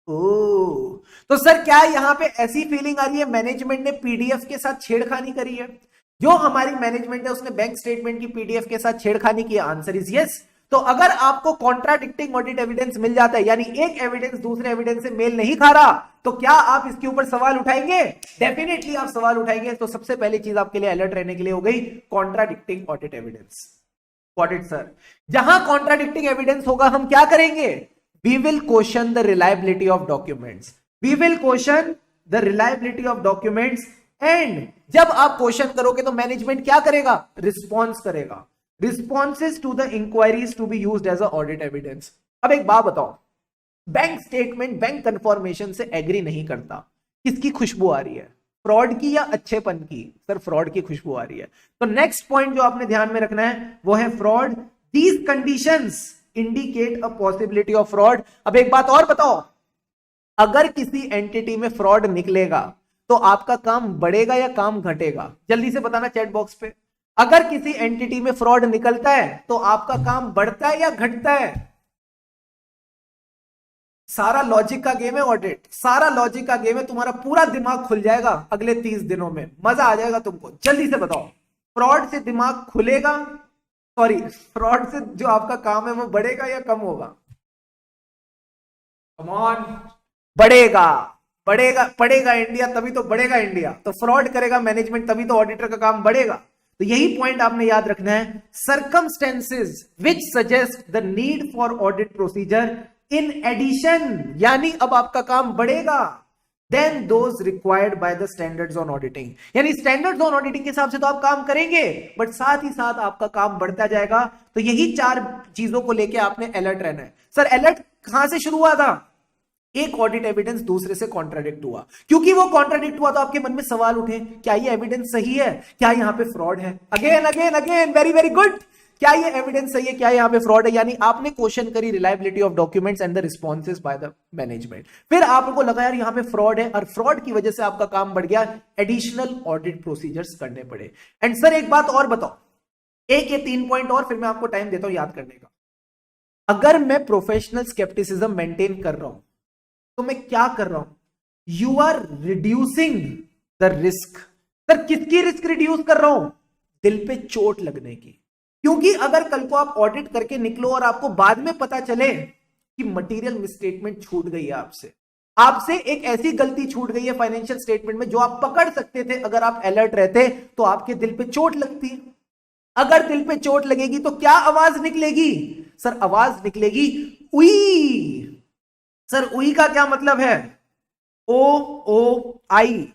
ओ, तो सर क्या यहां पे ऐसी फीलिंग आ रही है मैनेजमेंट ने पीडीएफ के साथ छेड़खानी करी है? जो हमारी मैनेजमेंट है उसने बैंक स्टेटमेंट की पीडीएफ के साथ छेड़खानी की? Answer is yes. तो अगर आपको कॉन्ट्राडिक्टिंग ऑडिट एविडेंस मिल जाता है, यानी एक एविडेंस दूसरे एविडेंस से मेल नहीं खा रहा, तो क्या आप इसके ऊपर सवाल उठाएंगे? डेफिनेटली आप सवाल उठाएंगे। तो सबसे पहली चीज आपके लिए अलर्ट रहने के लिए हो गई contradicting audit evidence. Audit sir, जहां कॉन्ट्राडिक्टिंग एविडेंस होगा हम क्या करेंगे? We will question the reliability of documents, we will question the reliability of documents. And जब आप क्वेश्चन करोगे तो मैनेजमेंट क्या करेगा? रिस्पॉन्स करेगा। Responses to the inquiries to be used as a audit evidence. अब एक बात बताओ, बैंक स्टेटमेंट बैंक कंफर्मेशन से एग्री नहीं करता, किसकी खुशबू आ रही है? फ्रॉड की या अच्छेपन की? सर फ्रॉड की खुशबू आ रही है। तो नेक्स्ट पॉइंट जो आपने ध्यान में रखना है वो है fraud. These conditions indicate a possibility of fraud. अब एक बात और बताओ, अगर किसी एंटिटी में फ्रॉड निकलेगा तो आपका काम बढ़ेगा या काम घटेगा? जल्दी से बताना चैट बॉक्स पे। अगर किसी एंटिटी में फ्रॉड निकलता है तो आपका काम बढ़ता है या घटता है? सारा लॉजिक का गेम है ऑडिट, सारा लॉजिक का गेम है। तुम्हारा पूरा दिमाग खुल जाएगा अगले 30 दिनों में, मजा आ जाएगा तुमको। जल्दी से बताओ, फ्रॉड से दिमाग खुलेगा, सॉरी फ्रॉड से जो आपका काम है वो बढ़ेगा या कम होगा? कम ऑन, बढ़ेगा, बढ़ेगा, पढ़ेगा इंडिया तभी तो बढ़ेगा इंडिया। तो फ्रॉड करेगा मैनेजमेंट तभी तो ऑडिटर का काम बढ़ेगा। तो यही पॉइंट आपने याद रखना है। Circumstances which suggest the need for audit procedure in addition, यानी अब आपका काम बढ़ेगा, then those required by the standards on auditing, यानी स्टैंडर्ड्स ऑन ऑडिटिंग के हिसाब से तो आप काम करेंगे बट साथ ही साथ आपका काम बढ़ता जाएगा। तो यही 4 चीजों को लेके आपने अलर्ट रहना है। सर अलर्ट कहां से शुरू हुआ था? एक ऑडिट एविडेंस दूसरे से कॉन्ट्राडिक्ट हुआ, क्योंकि वो कॉन्ट्राडिक्ट हुआ तो आपके मन में सवाल उठे, क्या ये एविडेंस सही है, क्या यहां पे फ्रॉड है? Again again again, very very good. क्या ये एविडेंस सही है, क्या यहां पे फ्रॉड है? यानी आपने क्वेश्चन करी reliability of documents and the responses bye the management. फिर आपको लगा यार यहां पे फ्रॉड है और फ्रॉड की वजह से आपका काम बढ़ गया, एडिशनल ऑडिट प्रोसीजर्स करने पड़े। एंड सर एक बात और बताओ, एक ये 3 पॉइंट और फिर मैं आपको टाइम देता हूं याद करने का। अगर मैं प्रोफेशनल स्केप्टिसिज्म मेंटेन कर रहा हूं तो मैं क्या कर रहा हूं? You are reducing the risk. Sir किसकी रिस्क रिड्यूस कर रहा हूं? दिल पे चोट लगने की। क्योंकि अगर कल को आप ऑडिट करके निकलो और आपको बाद में पता चले कि मटेरियल मिसस्टेटमेंट छूट गई है आपसे, आपसे एक ऐसी गलती छूट गई है फाइनेंशियल स्टेटमेंट में जो आप पकड़ सकते थे, अगर आप अलर्ट रहते तो आपके दिल पे चोट लगती। अगर दिल पे चोट लगेगी तो क्या आवाज निकलेगी? सर आवाज निकलेगी उई। सर उई का क्या मतलब है? ओ ओ आई।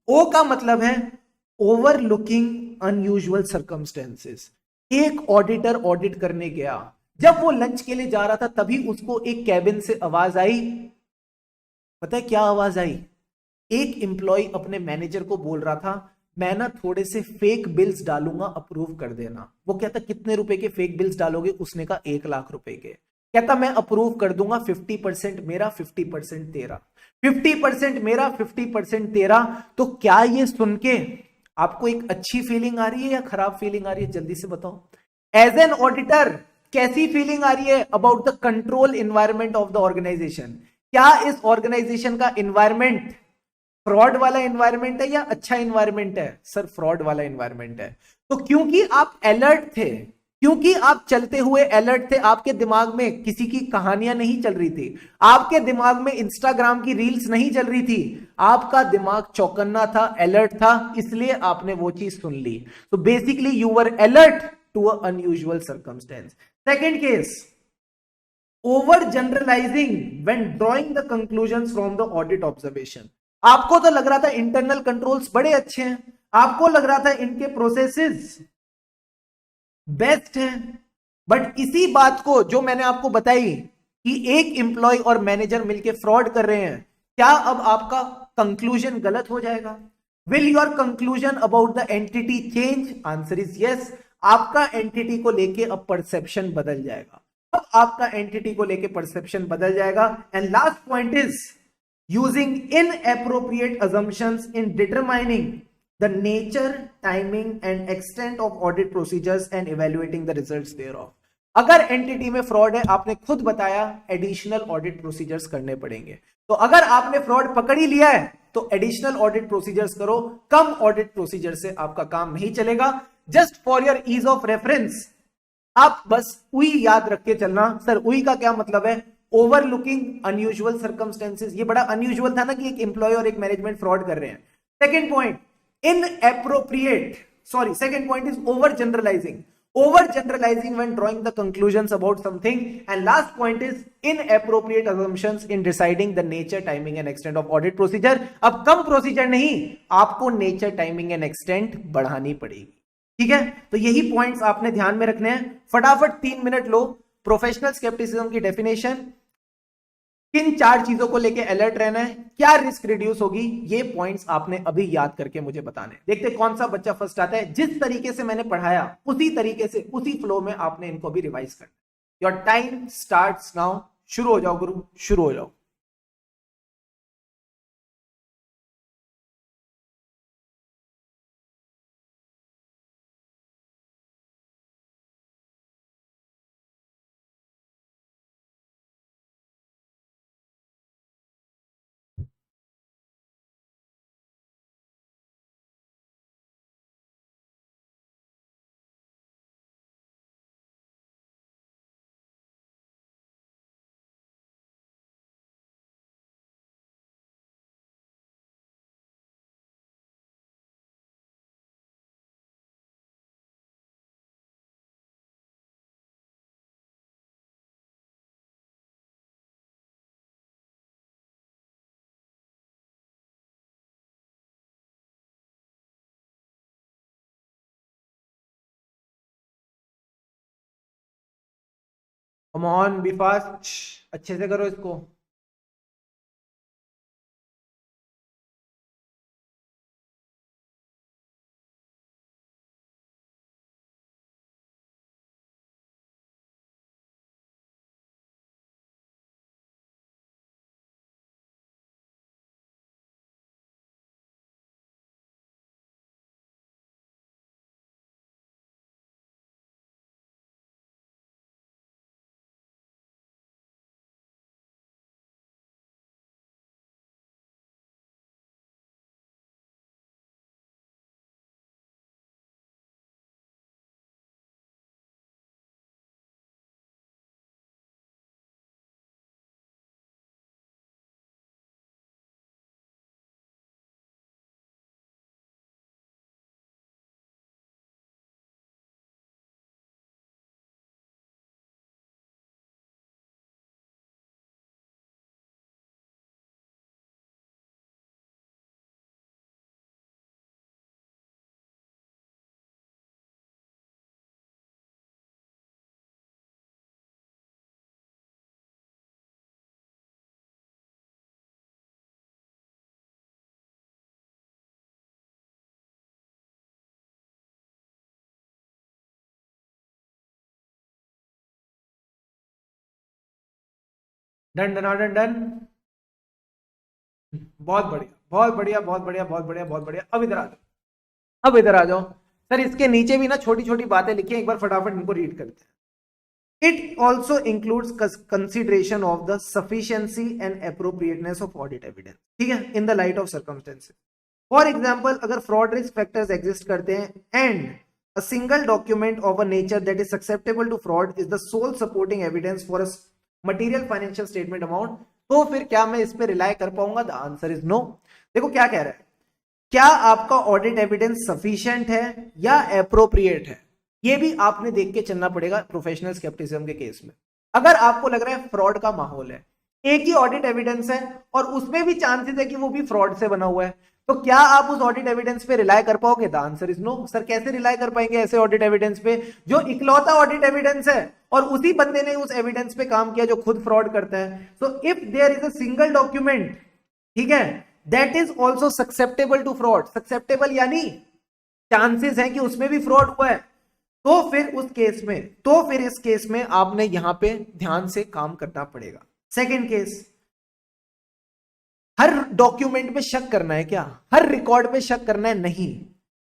ओ का मतलब है ओवरलुकिंग अनयूजुअल सर्कमस्टेंसेस। एक ऑडिटर ऑडिट करने गया, जब वो लंच के लिए जा रहा था तभी उसको एक कैबिन से आवाज आई। पता है क्या आवाज आई? एक एम्प्लॉय अपने मैनेजर को बोल रहा था, मैं ना थोड़े से फेक बिल्स डालूंगा, अप्रूव कर देना। वो कहता कितने रुपए के फेक बिल्स डालोगे? उसने कहा 1 लाख रुपए के। कहता मैं अप्रूव कर दूंगा, 50% मेरा 50% तेरा, 50% मेरा 50% तेरा। तो क्या ये सुन के आपको एक अच्छी फीलिंग आ रही है या खराब फीलिंग आ रही है? जल्दी से बताओ। एज एन ऑडिटर कैसी फीलिंग आ रही है about the control environment of the organisation? क्या इस ऑर्गेनाइजेशन का इन्वायरमेंट फ्रॉड वाला इन्वायरमेंट है या अच्छा इन्वायरमेंट है? सर फ्रॉड वाला इन्वायरमेंट है। तो क्योंकि आप अलर्ट थे, क्योंकि आप चलते हुए अलर्ट थे, आपके दिमाग में किसी की कहानियां नहीं चल रही थी, आपके दिमाग में इंस्टाग्राम की रील्स नहीं चल रही थी, आपका दिमाग चौकन्ना था, अलर्ट था, इसलिए आपने वो चीज सुन ली। तो basically you were alert to unusual circumstance. Second case, over generalising when drawing the conclusion from the audit observation. आपको तो लग रहा था इंटरनल कंट्रोल्स बड़े अच्छे हैं, आपको लग रहा था इनके प्रोसेसेस बेस्ट हैं, बट इसी बात को जो मैंने आपको बताई कि एक एम्प्लॉय और मैनेजर मिलकर फ्रॉड कर रहे हैं, क्या अब आपका कंक्लूजन गलत हो जाएगा? Will your conclusion about the entity change? Answer is yes. आपका एंटिटी को लेके अब परसेप्शन बदल जाएगा, अब आपका एंटिटी को लेके परसेप्शन बदल जाएगा। And last point is using inappropriate assumptions in determining the nature, timing and extent of audit procedures and evaluating the results thereof. अगर एंटिटी में फ्रॉड है, आपने खुद बताया एडिशनल ऑडिट प्रोसीजर्स करने पड़ेंगे। तो अगर आपने फ्रॉड पकड़ ही लिया है तो एडिशनल ऑडिट प्रोसीजर्स करो, कम ऑडिट प्रोसीजर से आपका काम नहीं चलेगा। Just for your ease of reference आप बस उई याद रख के चलना। सर उई का क्या मतलब है? Overlooking unusual circumstances. ये बड़ा अनयूजुअल था ना कि एक एम्प्लॉय और एक मैनेजमेंट फ्रॉड कर रहे हैं। Second point, in appropriate, sorry second point is over generalizing when drawing the conclusions about something, and last point is inappropriate assumptions in deciding the nature, timing and extent of audit procedure। अब कम procedure नहीं, आपको nature, timing and extent बढ़ानी पड़ेगी। ठीक है, तो यही points आपने ध्यान में रखने हैं। फटाफट 3 मिनट लो। प्रोफेशनल स्केप्टिसिज्म की डेफिनेशन, किन 4 चीजों को लेके अलर्ट रहना है, क्या रिस्क रिड्यूस होगी, ये पॉइंट्स आपने अभी याद करके मुझे बताने। देखते कौन सा बच्चा फर्स्ट आता है। जिस तरीके से मैंने पढ़ाया उसी तरीके से उसी फ्लो में आपने इनको भी रिवाइज करना। Your time starts now. शुरू हो जाओ गुरु, शुरू हो जाओ। कम ऑन बी फास्ट, अच्छे से करो इसको। Done done done done. बहुत बढ़िया बहुत बढ़िया बहुत बढ़िया बहुत बढ़िया बहुत बढ़िया। अब इधर आ जाओ, अब इधर आ जाओ सर। इसके नीचे भी ना छोटी छोटी बातें लिखी हैं, एक बार फटाफट इनको रीड करते हैं। It also includes consideration of the sufficiency and appropriateness of audit evidence, ठीक है, in the light of circumstances. For example, अगर fraud risk factors exist करते हैं and a single document of a nature that is susceptible to fraud is the sole supporting evidence for a material financial statement amount, तो फिर क्या मैं इस पे rely कर पाऊंगा? The answer is no. देखो क्या कह रहा है, क्या आपका ऑडिट एविडेंस सफिशिएंट है या एप्रोप्रिएट है, ये भी आपने देख के चलना पड़ेगा प्रोफेशनल स्केप्टिसिज्म के केस में। अगर आपको लग रहा है फ्रॉड का माहौल है, एक ही ऑडिट एविडेंस है और उसमें भी चांसेस है कि वो भी फ्रॉड से बना हुआ है, तो क्या आप उस ऑडिट एविडेंस पे रिलाय कर पाओगे? The answer is no. Sir कैसे रिलाय कर पाएंगे ऐसे ऑडिट एविडेंस पे जो इकलौता ऑडिट एविडेंस है और उसी बंदे ने उस एविडेंस पे काम किया जो खुद फ्रॉड करता है? So if there is a single document, ठीक है, that is also susceptible to fraud, susceptible यानी चांसेस है कि उसमें भी फ्रॉड हुआ है, तो फिर उस केस में, तो फिर इस केस में आपने यहां पे ध्यान से काम करना पड़ेगा। सेकंड केस, हर डॉक्यूमेंट पे शक करना है क्या? हर रिकॉर्ड पे शक करना है? नहीं।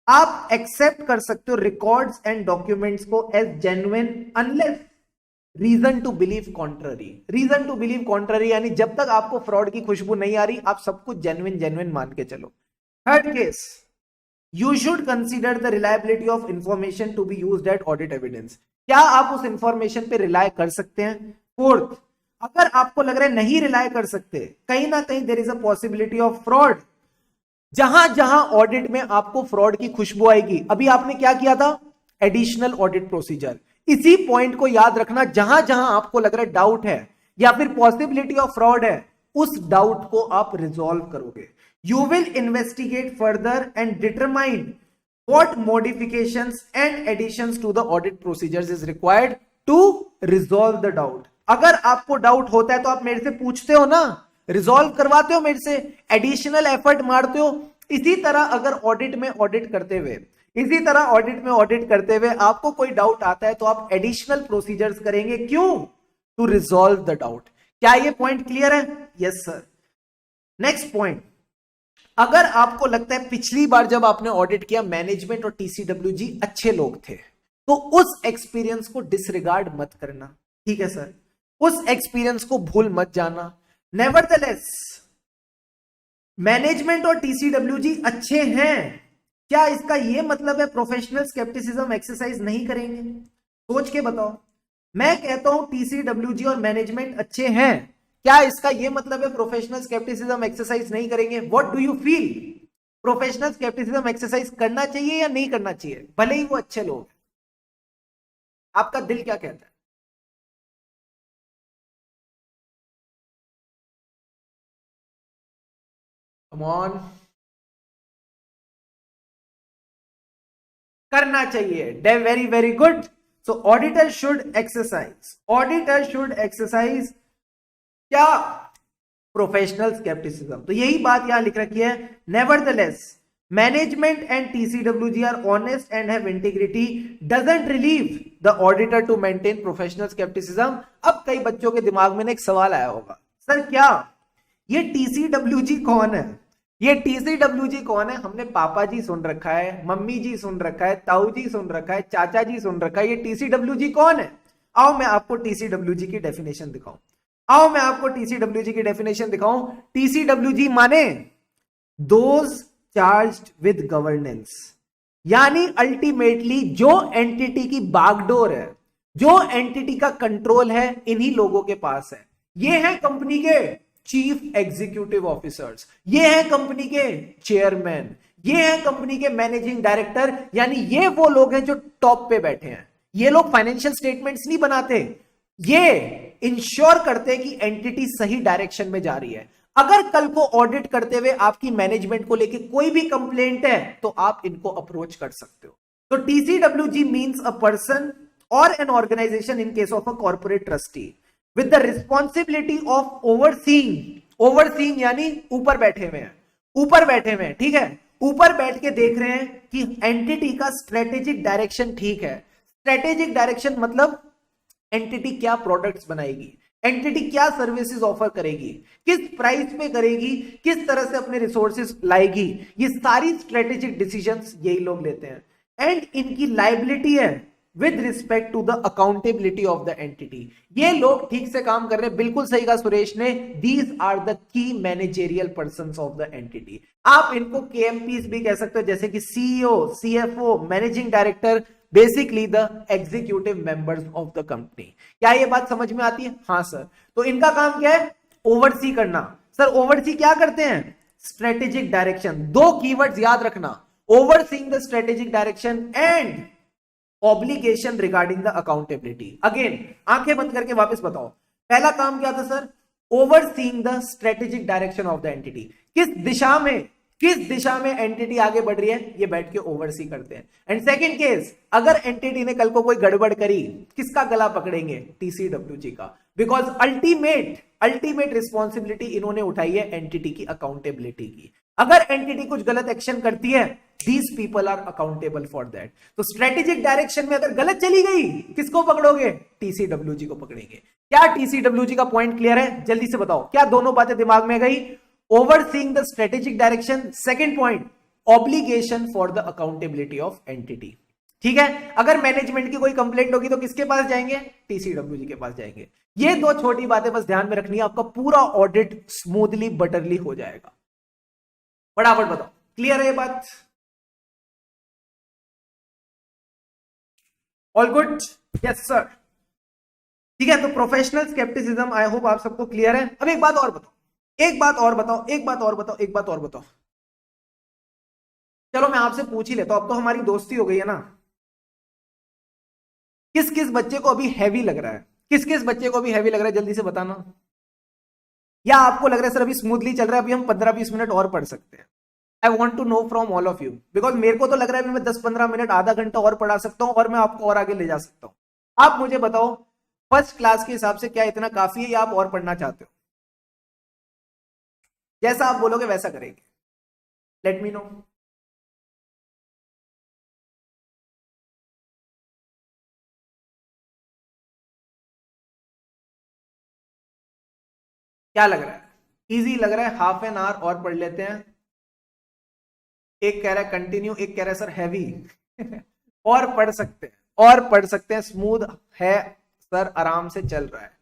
आप एक्सेप्ट कर सकते हो रिकॉर्ड्स एंड डॉक्यूमेंट्स को as genuine unless reason to believe contrary. Reason to believe contrary यानी जब तक आपको फ्रॉड की खुशबू नहीं आ रही, आप सब कुछ जेन्युइन जेन्युइन मान के चलो। Third case, you should consider the reliability of information to be used at audit evidence। क्या आप उस इंफॉर्मेशन पे रिलाय कर सकते हैं? फोर्थ, अगर आपको लग रहा है नहीं रिलाय कर सकते, कहीं ना कहीं there is a possibility of fraud, जहां जहां ऑडिट में आपको फ्रॉड की खुशबू आएगी, अभी आपने क्या किया था? Additional audit procedure. इसी पॉइंट को याद रखना, जहां जहां आपको लग रहा है डाउट है या फिर पॉसिबिलिटी ऑफ फ्रॉड है, उस डाउट को आप रिजॉल्व करोगे। You will investigate further and determine what modifications and additions to the audit procedures is required to resolve the doubt। अगर आपको डाउट होता है तो आप मेरे से पूछते हो ना, रिजॉल्व करवाते हो मेरे से, एडिशनल एफर्ट मारते हो। इसी तरह अगर ऑडिट में ऑडिट करते हुए, इसी तरह ऑडिट में ऑडिट करते हुए आपको कोई डाउट आता है तो आप एडिशनल प्रोसीजर्स करेंगे। क्यों? To resolve the doubt. क्या ये पॉइंट क्लियर है? Yes sir. नेक्स्ट पॉइंट, अगर आपको लगता है पिछली बार जब आपने ऑडिट किया मैनेजमेंट और टीसीडब्ल्यूजी अच्छे लोग थे, तो उस एक्सपीरियंस को डिसरिगार्ड मत करना, ठीक है सर, उस एक्सपीरियंस को भूल मत जाना। नेवरदलेस मैनेजमेंट और टीसीडब्ल्यूजी अच्छे हैं, क्या इसका यह मतलब है प्रोफेशनल स्केप्टिसिज्म एक्सरसाइज नहीं करेंगे? सोच के बताओ। मैं कहता हूं टीसीडब्ल्यूजी और मैनेजमेंट अच्छे हैं, क्या इसका यह मतलब है प्रोफेशनल स्केप्टिसिज्म एक्सरसाइज नहीं करेंगे? What do you feel? Professional scepticism exercise करना चाहिए या नहीं करना चाहिए, भले ही वो अच्छे लोग हैं? आपका दिल क्या कहता है? कम ऑन, करना चाहिए। Very very good. So auditor should exercise, auditor should exercise क्या? Professional scepticism. तो यही बात यहां लिख रखी है। Nevertheless management and TCWG are honest and have integrity doesn't relieve the auditor to maintain professional scepticism. अब कई बच्चों के दिमाग में एक सवाल आया होगा, सर क्या ये टीसीडब्ल्यूजी कौन है? ये टीसीडब्ल्यूजी कौन है? हमने पापा जी सुन रखा है, मम्मी जी सुन रखा है, ताऊ जी सुन रखा है, चाचा जी सुन रखा है, ये टीसीडब्ल्यूजी कौन है? आओ मैं आपको टीसीडब्ल्यूजी की डेफिनेशन दिखाऊं। आओ मैं आपको टीसीडब्ल्यूजी की डेफिनेशन दिखाऊं। टीसीडब्ल्यूजी माने दोज चार्ज्ड विद गवर्नेंस, यानी अल्टीमेटली जो एंटिटी की बागडोर है, जो एंटिटी का कंट्रोल है, इन्हीं लोगों के पास है। ये है कंपनी के चीफ एग्जीक्यूटिव ऑफिसर्स, ये है कंपनी के चेयरमैन, ये है कंपनी के मैनेजिंग डायरेक्टर, यानी ये वो लोग हैं जो टॉप पे बैठे हैं। ये लोग फाइनेंशियल स्टेटमेंट्स नहीं बनाते, ये इंश्योर करते हैं कि एंटिटी सही डायरेक्शन में जा रही है। अगर कल को ऑडिट करते हुए आपकी मैनेजमेंट को लेके कोई भी कंप्लेंट है तो आप इनको अप्रोच कर सकते हो। तो टीसीडब्ल्यूजी मींस अ पर्सन और an organisation in case of a corporate trustee with the responsibility of overseeing, overseeing यानी ऊपर बैठे हुए हैं, ऊपर बैठे हुए हैं, ठीक है, ऊपर बैठ के देख रहे हैं कि एंटिटी का स्ट्रेटेजिक डायरेक्शन ठीक है। स्ट्रेटेजिक डायरेक्शन मतलब एंटिटी क्या प्रोडक्ट्स बनाएगी, एंटिटी क्या सर्विसेज ऑफर करेगी, किस प्राइस पे करेगी, किस तरह से अपने रिसोर्सेज लाएगी, ये सारी स्ट्रेटेजिक डिसीजंस यही लोग लेते हैं। एंड इनकी लाइबिलिटी है with respect to the accountability of the entity. ये लोग ठीक से काम कर रहे हैं, बिल्कुल सही कहा सुरेश ने, these are the key managerial persons of the entity. आप इनको केएमपीस भी कह सकते हो, जैसे कि CEO, CFO, managing director, basically the executive members of the company. क्या ये बात समझ में आती है? हाँ सर। तो इनका काम क्या है? ओवरसी करना। सर ओवरसी क्या करते हैं? Strategic direction. दो कीवर्ड्स याद रखना, overseeing the strategic direction and obligation regarding the accountability. Again आंखें बंद करके वापस बताओ, पहला काम क्या था sir? Overseeing the strategic direction of the entity. किस दिशा में एंटिटी आगे बढ़ रही है, ये बैठ के ओवरसी करते हैं। एंड सेकंड केस, अगर एंटिटी ने कल को कोई गड़बड़ करी, किसका गला पकड़ेंगे? टीसीडब्ल्यूजी का। बिकॉज अल्टीमेट रिस्पॉन्सिबिलिटी इन्होंने उठाई है एंटिटी की अकाउंटेबिलिटी की। अगर एंटिटी कुछ गलत एक्शन करती है, these people are accountable for that. तो स्ट्रेटेजिक डायरेक्शन में अगर गलत चली गई, किसको पकड़ोगे? टीसीडब्ल्यूजी को पकड़ेंगे। क्या टीसीडब्ल्यूजी का पॉइंट क्लियर है? जल्दी से बताओ, क्या दोनों बातें दिमाग में गई? Overseeing the strategic direction, second point obligation for the accountability of entity. ठीक है, अगर मैनेजमेंट की कोई कंप्लेंट होगी तो किसके पास जाएंगे? टीसीडब्ल्यूजी के पास जाएंगे। ये दो छोटी बातें बस ध्यान में रखनी है, आपका पूरा ऑडिट स्मूथली बटरली हो जाएगा। फटाफट बताओ, क्लियर है ये बात? All good? Yes sir. ठीक है, तो प्रोफेशनल स्केप्टिसिज्म आई होप आप सबको क्लियर है। अब एक बात और बताओ, चलो मैं आपसे पूछ ही लेता हूं, अब तो हमारी दोस्ती हो गई है ना। किस किस बच्चे को अभी हैवी लग रहा है? जल्दी से बताना। या आपको लग रहा है सर अभी स्मूथली चल रहा है, अभी हम 15-20 मिनट और पढ़ सकते हैं? I want to know from all of you, because मेरे को तो लग रहा है मैं 10-15 मिनट, आधा घंटा और पढ़ा सकता हूं और मैं आपको और आगे ले जा सकता हूं। आप मुझे बताओ, फर्स्ट क्लास के हिसाब से क्या इतना काफी है या आप और पढ़ना चाहते हो? जैसा आप बोलोगे वैसा करेंगे, लेट मी नो। क्या लग रहा है? इजी लग रहा है? हाफ एन आवर और पढ़ लेते हैं। एक कह रहा है कंटिन्यू, एक कह रहा है सर हैवी। और पढ़ सकते हैं, स्मूथ है सर, आराम से चल रहा है।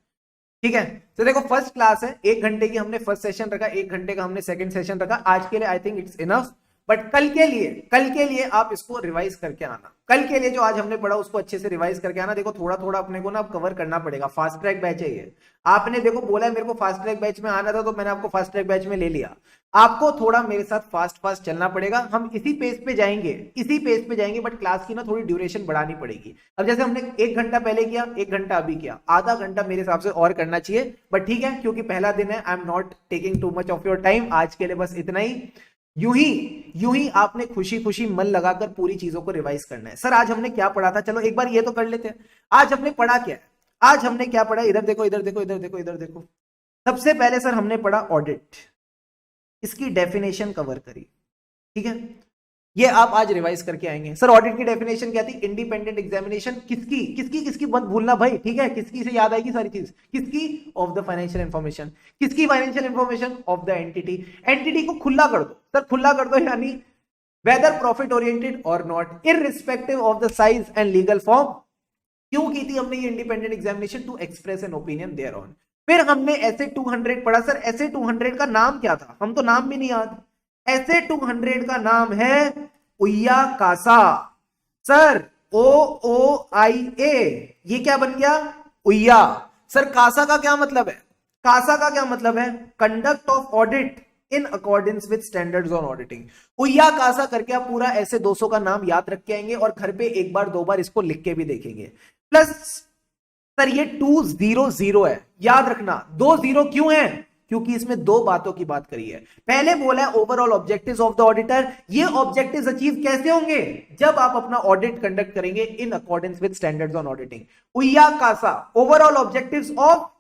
ठीक है, तो देखो फर्स्ट क्लास है, 1 घंटे की हमने फर्स्ट सेशन रखा, 1 घंटे का हमने सेकंड सेशन रखा। आज के लिए I think it's enough, but कल के लिए आप इसको रिवाइज करके आना। कल के लिए जो आज हमने पढ़ा उसको अच्छे से रिवाइज करके आना। देखो थोड़ा थोड़ा अपने को ना कवर करना पड़ेगा, फास्ट ट्रैक बैच है ये। आपने देखो बोला है मेरे को फास्ट ट्रैक बैच में आना था, तो मैंने आपको फास्ट ट्रैक बैच में ले लिया। आपको थोड़ा मेरे साथ फास्ट चलना पड़ेगा। हम इसी पेज पे जाएंगे, बट क्लास की ना थोड़ी ड्यूरेशन बढ़ानी पड़ेगी। अब जैसे हमने 1 घंटा पहले किया, 1 घंटा अभी किया, आधा घंटा मेरे हिसाब से और करना चाहिए। बट ठीक है, क्योंकि पहला दिन है, I am not taking too much of your time. आज के लिए बस इतना ही। यूं ही आपने खुशी मन लगाकर पूरी चीजों को रिवाइज करना है। सर आज हमने क्या पढ़ा था? चलो एक बार ये तो कर लेते हैं, आज हमने पढ़ा क्या है? आज हमने क्या पढ़ा? इधर देखो। सबसे पहले सर हमने पढ़ा ऑडिट, इसकी डेफिनेशन कवर करी। ठीक है, ये आप आज रिवाइज करके आएंगे। सर ऑडिट की डेफिनेशन क्या थी? Independent examination. किसकी मत भूलना भाई, ठीक है? किसकी से याद आएगी सारी चीज? किसकी? Of the financial information. किसकी financial information? Of the entity को खुला कर दो सर, खुला कर दो, यानी वेदर प्रॉफिट ओरिएंटेड और not, irrespective of the size and legal form. क्यों की थी हमने ये independent examination? To express an opinion thereon. फिर हमने ऐसे 200 पढ़ा। सर ऐसे 200 का नाम क्या था? हम तो नाम भी नहीं याद। ऐसे 200 का नाम है उया कासा। सर OOIA, ये क्या बन गया? उया। सर कासा का क्या मतलब है? Conduct of audit in accordance with standards on auditing. उया कासा करके आप पूरा ऐसे 200 का नाम याद रख के आएंगे और घर पे 1 बार 2 बार इसको लिख के भी देखेंगे। प्लस सर ये 200 है, याद रखना। 20 क्यों है? क्योंकि इसमें 2 बातों की बात करी है। पहले बोला है overall objectives of the auditor. ये ऑब्जेक्टिव्स अचीव कैसे होंगे? जब आप अपना ऑडिट कंडक्ट करेंगे in accordance with standards on auditing. उया कासा, overall objectives of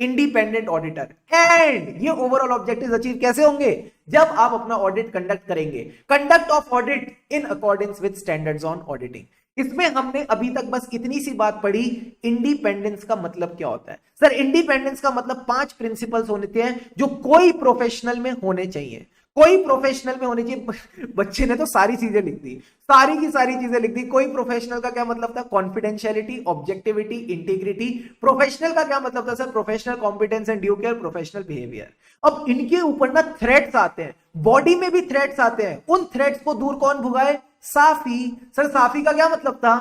independent auditor. And ये ओवरऑल ऑब्जेक्टिव्स अचीव कैसे होंगे? जब आप अपना ऑडिट कंडक्ट करेंगे। Conduct of audit in accordance with standards on auditing. इसमें हमने अभी तक बस इतनी सी बात पढ़ी, इंडिपेंडेंस का मतलब क्या होता है। सर इंडिपेंडेंस का मतलब 5 प्रिंसिपल्स होते हैं जो कोई प्रोफेशनल में होने चाहिए, कोई प्रोफेशनल में होने चाहिए। बच्चे ने तो सारी चीजें लिख दी, सारी की सारी चीजें लिख दी। कोई प्रोफेशनल का क्या मतलब था? Confidentiality, objectivity, integrity. प्रोफेशनल का क्या मतलब था sir? Professional competence and due care, professional behaviour. अब इनके ऊपर ना थ्रेट्स आते हैं, बॉडी में भी थ्रेट्स आते हैं। उन थ्रेट्स को दूर कौन भुगाए? साफी। सर साफी का क्या मतलब था?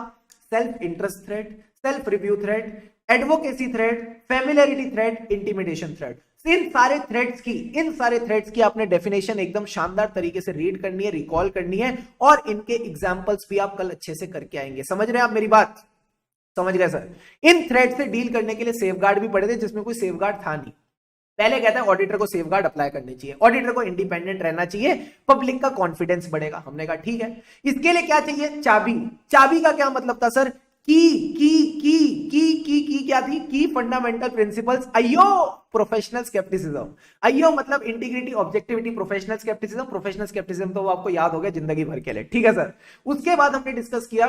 Self interest threat, self review threat, advocacy threat, familiarity threat, intimidation threat. इन सारे थ्रेट्स की आपने डेफिनेशन एकदम शानदार तरीके से रीड करनी है, रिकॉल करनी है, और इनके एग्जांपल्स भी आप कल अच्छे से करके आएंगे। समझ रहे हैं आप मेरी बात? समझ गए सर? इन थ्रेट से डील करने के लिए सेफगार्ड भी पढ़े थे, जिसमें कोई सेफगार्ड था नहीं। पहले कहता है ऑडिटर को सेफगार्ड अप्लाई करनी चाहिए, ऑडिटर को इंडिपेंडेंट रहना चाहिए, पब्लिक का कॉन्फिडेंस बढ़ेगा। हमने कहा ठीक है। इसके लिए क्या चाहिए? चाबी। चाबी का क्या मतलब था सर? की क्या थी? की फंडामेंटल प्रिंसिपल्स। अयो प्रोफेशनल स्केप्टिसिज्म। अयो मतलब integrity, objectivity, professional scepticism. Professional scepticism तो वो आपको याद हो गया जिंदगी भर के लिए, ठीक है सर। उसके बाद हमने डिस्कस किया,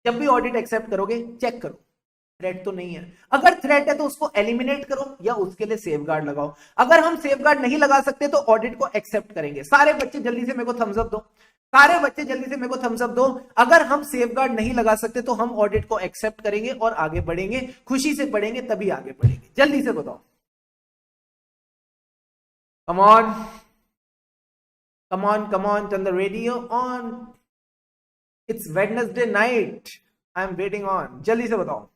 जब भी ऑडिट एक्सेप्ट करोगे चेक करो थ्रेट तो नहीं है। अगर थ्रेट है तो उसको एलिमिनेट करो या उसके लिए सेफगार्ड लगाओ। अगर हम सेफगार्ड नहीं लगा सकते तो ऑडिट को एक्सेप्ट करेंगे। सारे बच्चे जल्दी से मेरे को थम्स अप दो, सारे बच्चे जल्दी से मेरे को थम्स अप दो। अगर हम सेफगार्ड नहीं लगा सकते तो हम ऑडिट को एक्सेप्ट करेंगे और आगे बढ़ेंगे, खुशी से पढ़ेंगे तभी आगे बढ़ेंगे। जल्दी से बताओ, come on come on come on, turn the radio on. It's Wednesday night, I am waiting on. जल्दी से बताओ।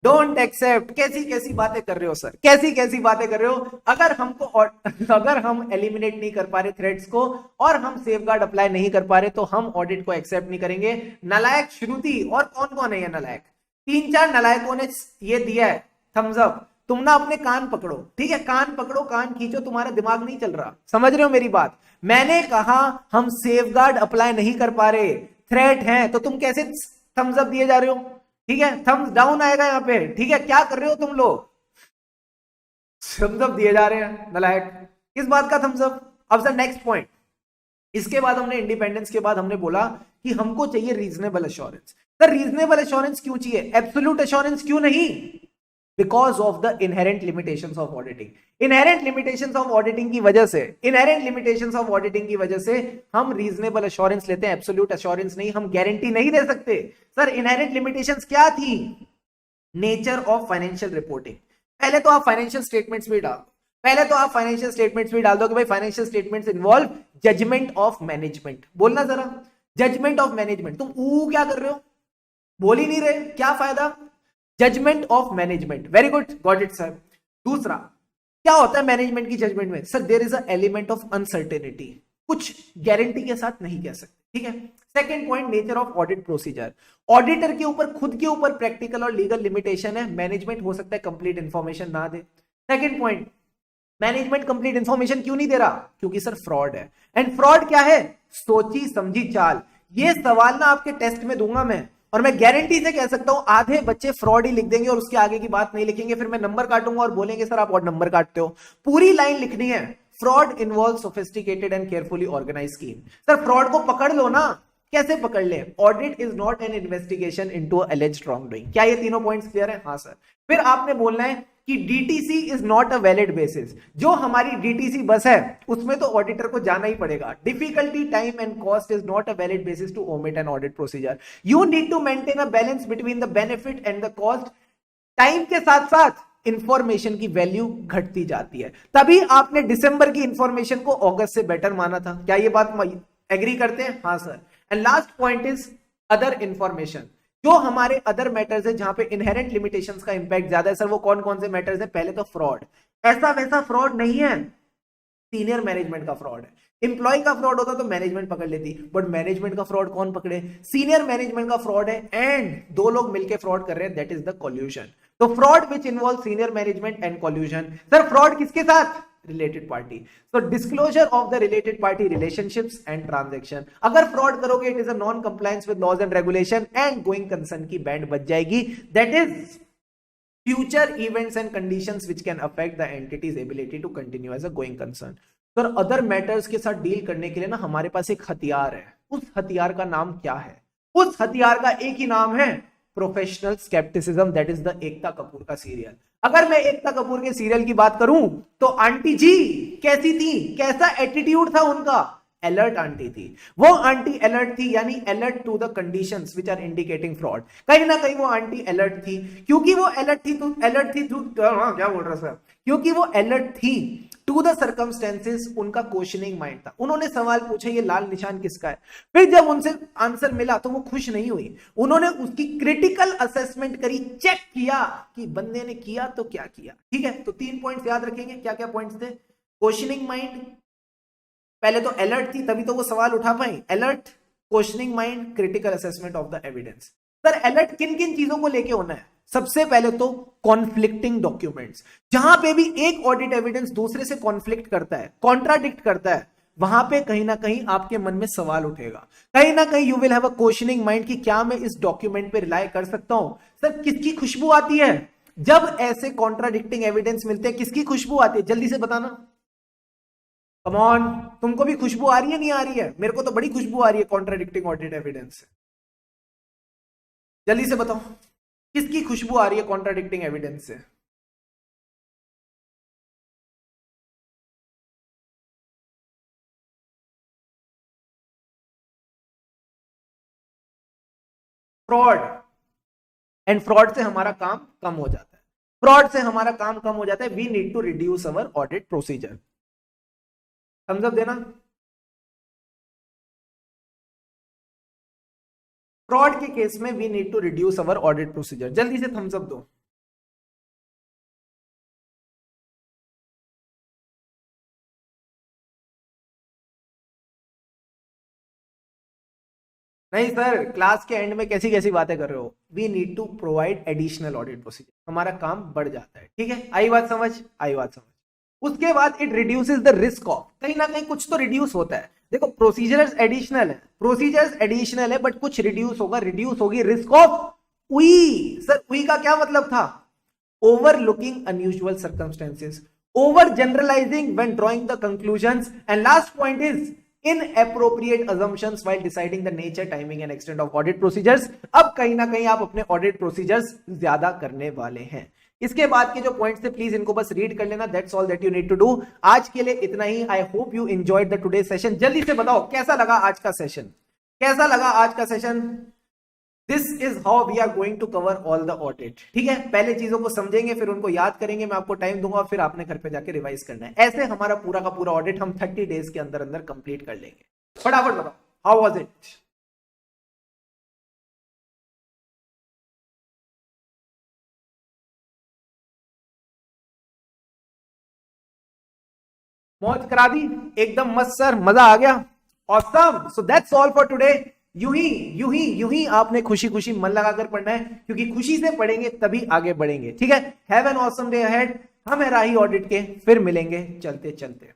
Don't accept. कैसी कैसी बातें कर रहे हो सर, कैसी कैसी बातें कर रहे हो? अगर हमको अगर हम एलिमिनेट नहीं कर पा रहे थ्रेड्स को और हम सेफगार्ड अप्लाई नहीं कर पा रहे तो हम ऑडिट को एक्सेप्ट नहीं करेंगे। नालायक श्रुति, और कौन कौन है ये नालायक? 3-4 नालायकों ने ये दिया है थम्स अप। तुम ना अपने कान पकड़ो, ठीक है? कान पकड़ो, कान खींचो, तुम्हारा दिमाग नहीं चल रहा। समझ रहे हो मेरी बात? मैंने कहा हम सेफगार्ड अप्लाई नहीं कर पा रहे, थ्रेट है, तो तुम कैसे थम्स अप दिए जा रहे हो? ठीक है, थम्स डाउन आएगा यहाँ पे। ठीक है, क्या कर रहे हो तुम लोग? थम्स अप दिए जा रहे हैं, नालायक। किस बात का थम्स अप? अब सर नेक्स्ट पॉइंट। इसके बाद हमने इंडिपेंडेंस के बाद हमने बोला कि हमको चाहिए reasonable assurance. Sir reasonable assurance क्यों चाहिए? एब्सोल्यूट एश्योरेंस क्यों नहीं? Because of the inherent limitations of auditing. Inherent limitations of auditing की वजह से, इनहेरेंट लिमिटेशंस ऑफ ऑडिटिंग की वजह से हम रीजनेबल एश्योरेंस लेते हैं, एब्सोल्यूट एश्योरेंस नहीं। हम गारंटी नहीं दे सकते। सर इनहेरेंट लिमिटेशंस क्या थी? Nature of financial reporting. पहले तो आप फाइनेंशियल स्टेटमेंट्स भी डाल दो कि भाई financial statements involve judgment of management. बोलना जरा, जजमेंट ऑफ मैनेजमेंट। तुम क्या कर रहे हो? बोल ही नहीं रहे, क्या फायदा? Judgment of management, very good, got it sir. दूसरा क्या होता है मैनेजमेंट की जजमेंट में? Sir there is a element of uncertainty, कुछ गारंटी के साथ नहीं कह सकते, ठीक है। Second point, nature of audit procedure. Auditor के ऊपर, खुद के ऊपर प्रैक्टिकल और लीगल लिमिटेशन है। मैनेजमेंट हो सकता है कंप्लीट इंफॉर्मेशन ना दे। Second point, management complete information क्यों नहीं दे रहा? क्योंकि सर फ्रॉड है। एंड फ्रॉड क्या है? सोची समझी चाल। ये सवाल ना आपके टेस्ट में दूंगा मैं, और मैं गारंटी से कह सकता हूं आधे बच्चे फ्रॉड ही लिख देंगे और उसके आगे की बात नहीं लिखेंगे। फिर मैं नंबर काटूंगा और बोलेंगे सर आप और नंबर काटते हो। पूरी लाइन लिखनी है, fraud involve sophisticated and carefully organise scheme. Sir fraud को पकड़ लो ना, कैसे पकड़ ले? Audit is not an investigation into alleged wrongdoing. क्या ये तीनों पॉइंट्स क्लियर है? हाँ सर। फिर आपने बोलना है कि DTC is not a valid basis. जो हमारी डीटीसी बस है उसमें तो ऑडिटर को जाना ही पड़ेगा। Difficulty, time and cost is not a valid basis to omit an audit procedure. You need to maintain a balance between the benefit and the cost. Time के साथ साथ इंफॉर्मेशन की वैल्यू घटती जाती है। तभी आपने दिसंबर की इंफॉर्मेशन को अगस्त से बेटर माना था। क्या ये बात एग्री करते हैं? हाँ sir. And last point is other information. जो हमारे अदर मैटर्स है जहां पे इनहेरेंट लिमिटेशंस का इंपैक्ट ज्यादा है, सर वो कौन कौन से मैटर्स है? पहले तो फ्रॉड, ऐसा वैसा फ्रॉड नहीं है, सीनियर मैनेजमेंट का फ्रॉड है। इंप्लॉय का फ्रॉड होता तो मैनेजमेंट पकड़ लेती, बट मैनेजमेंट का फ्रॉड कौन पकड़े? सीनियर मैनेजमेंट का फ्रॉड है, एंड दो लोग मिलकर फ्रॉड कर रहे हैं, दैट इज द कॉल्यूशन। तो fraud which involve senior management and collusion. Sir fraud किसके साथ? Related party. So disclosure of the related party relationships and transaction. अगर फ्रॉड करोगे it is a non compliance with laws and regulation and going concern की band बच जाएगी, that is future events and conditions which can affect the entity's ability to continue as a going concern. Sir other matters के साथ deal करने के लिए ना हमारे पास एक हथियार है, उस हथियार का नाम क्या है? उस हथियार का एक ही नाम है, professional scepticism. That is the Ekta Kapoor का सीरियल। अगर मैं एकता कपूर के सीरियल की बात करूं तो आंटी जी कैसी थी, कैसा एटीट्यूड था उनका? अलर्ट आंटी थी। वो आंटी अलर्ट थी, यानी alert to the conditions which are indicating fraud. कहीं ना कहीं वो आंटी अलर्ट थी। क्योंकि वो अलर्ट थी तो क्या बोल रहा सर, क्योंकि वो अलर्ट थी टू द सर्कमस्टेंसेस, उनका क्वेश्चनिंग माइंड था। उन्होंने सवाल पूछे ये लाल निशान किसका है, फिर जब उनसे आंसर मिला तो वो खुश नहीं हुई। उन्होंने उसकी क्रिटिकल असेसमेंट करी, चेक किया कि बंदे ने किया तो क्या किया। ठीक है, तो 3 पॉइंट्स याद रखेंगे। क्या क्या पॉइंट्स थे? क्वेश्चनिंग माइंड, पहले तो अलर्ट थी तभी तो वो सवाल उठा पाई। Alert, questioning mind, critical assessment of the evidence. Sir alert किन किन चीजों को लेके होना है? सबसे पहले तो कॉन्फ्लिक्टिंग डॉक्यूमेंट्स। जहां पे भी एक ऑडिट एविडेंस दूसरे से कॉन्फ्लिक्ट करता है, कॉन्ट्राडिक्ट करता है, वहां पे कहीं ना कहीं आपके मन में सवाल उठेगा। कहीं ना कहीं you will have a questioning mind कि क्या मैं इस डॉक्यूमेंट पे रिलाई कर सकता हूं। सर किसकी खुशबू आती है जब ऐसे कॉन्ट्राडिक्टिंग एविडेंस मिलते हैं? किसकी खुशबू आती है, जल्दी से बताना। कम ऑन, तुमको भी खुशबू आ रही है नहीं आ रही है? मेरे को तो बड़ी खुशबू आ रही है कॉन्ट्राडिक्टिंग ऑडिट एविडेंस से। जल्दी से बताओ किसकी खुशबू आ रही है कॉन्ट्राडिक्टिंग एविडेंस से? फ्रॉड। एंड फ्रॉड से हमारा काम कम हो जाता है। फ्रॉड से हमारा काम कम हो जाता है। We need to reduce our audit procedure. Thumbs up देना। फ्रॉड के केस में we need to reduce our audit procedure. जल्दी से थम्स अप दो। नहीं सर, क्लास के एंड में कैसी कैसी बातें कर रहे हो? We need to provide additional audit procedure, हमारा काम बढ़ जाता है। ठीक है, आई बात समझ? आई बात समझ। उसके बाद it reduces the risk of, कहीं ना कहीं कुछ तो रिड्यूस होता है। देखो प्रोसीजर्स एडिशनल है, प्रोसीजर्स एडिशनल है, बट कुछ रिड्यूस होगा, रिड्यूस होगी रिस्क ऑफ उई। सर उई का क्या मतलब था? Overlooking unusual circumstances, over generalising when drawing the conclusions, and last point is inappropriate assumptions while deciding the nature, timing and extent of audit procedures। अब कहीं ना कहीं आप अपने ऑडिट प्रोसीजर्स ज्यादा करने वाले हैं। इसके बाद के जो पॉइंट्स थे प्लीज इनको बस रीड कर लेना। That's all that you need to do. आज के लिए इतना ही। I hope you enjoyed the today session. जल्दी से बताओ कैसा लगा आज का सेशन, कैसा लगा आज का session? This is how we are going to cover all the audit. ठीक है, पहले चीजों को समझेंगे, फिर उनको याद करेंगे, मैं आपको टाइम दूंगा, फिर आपने घर पे जाके रिवाइज करना है। ऐसे हमारा पूरा का पूरा ऑडिट हम 30 डेज के अंदर अंदर कंप्लीट कर लेंगे। फटाफट बताओ, हाउ वाज इट? मौज करा दी एकदम मस्त सर, मजा आ गया। Awesome. So that's all for today. यूं ही आपने खुशी खुशी मन लगाकर पढ़ना है, क्योंकि खुशी से पढ़ेंगे तभी आगे बढ़ेंगे। ठीक है, have an awesome day ahead. हम है राही ऑडिट के, फिर मिलेंगे चलते चलते।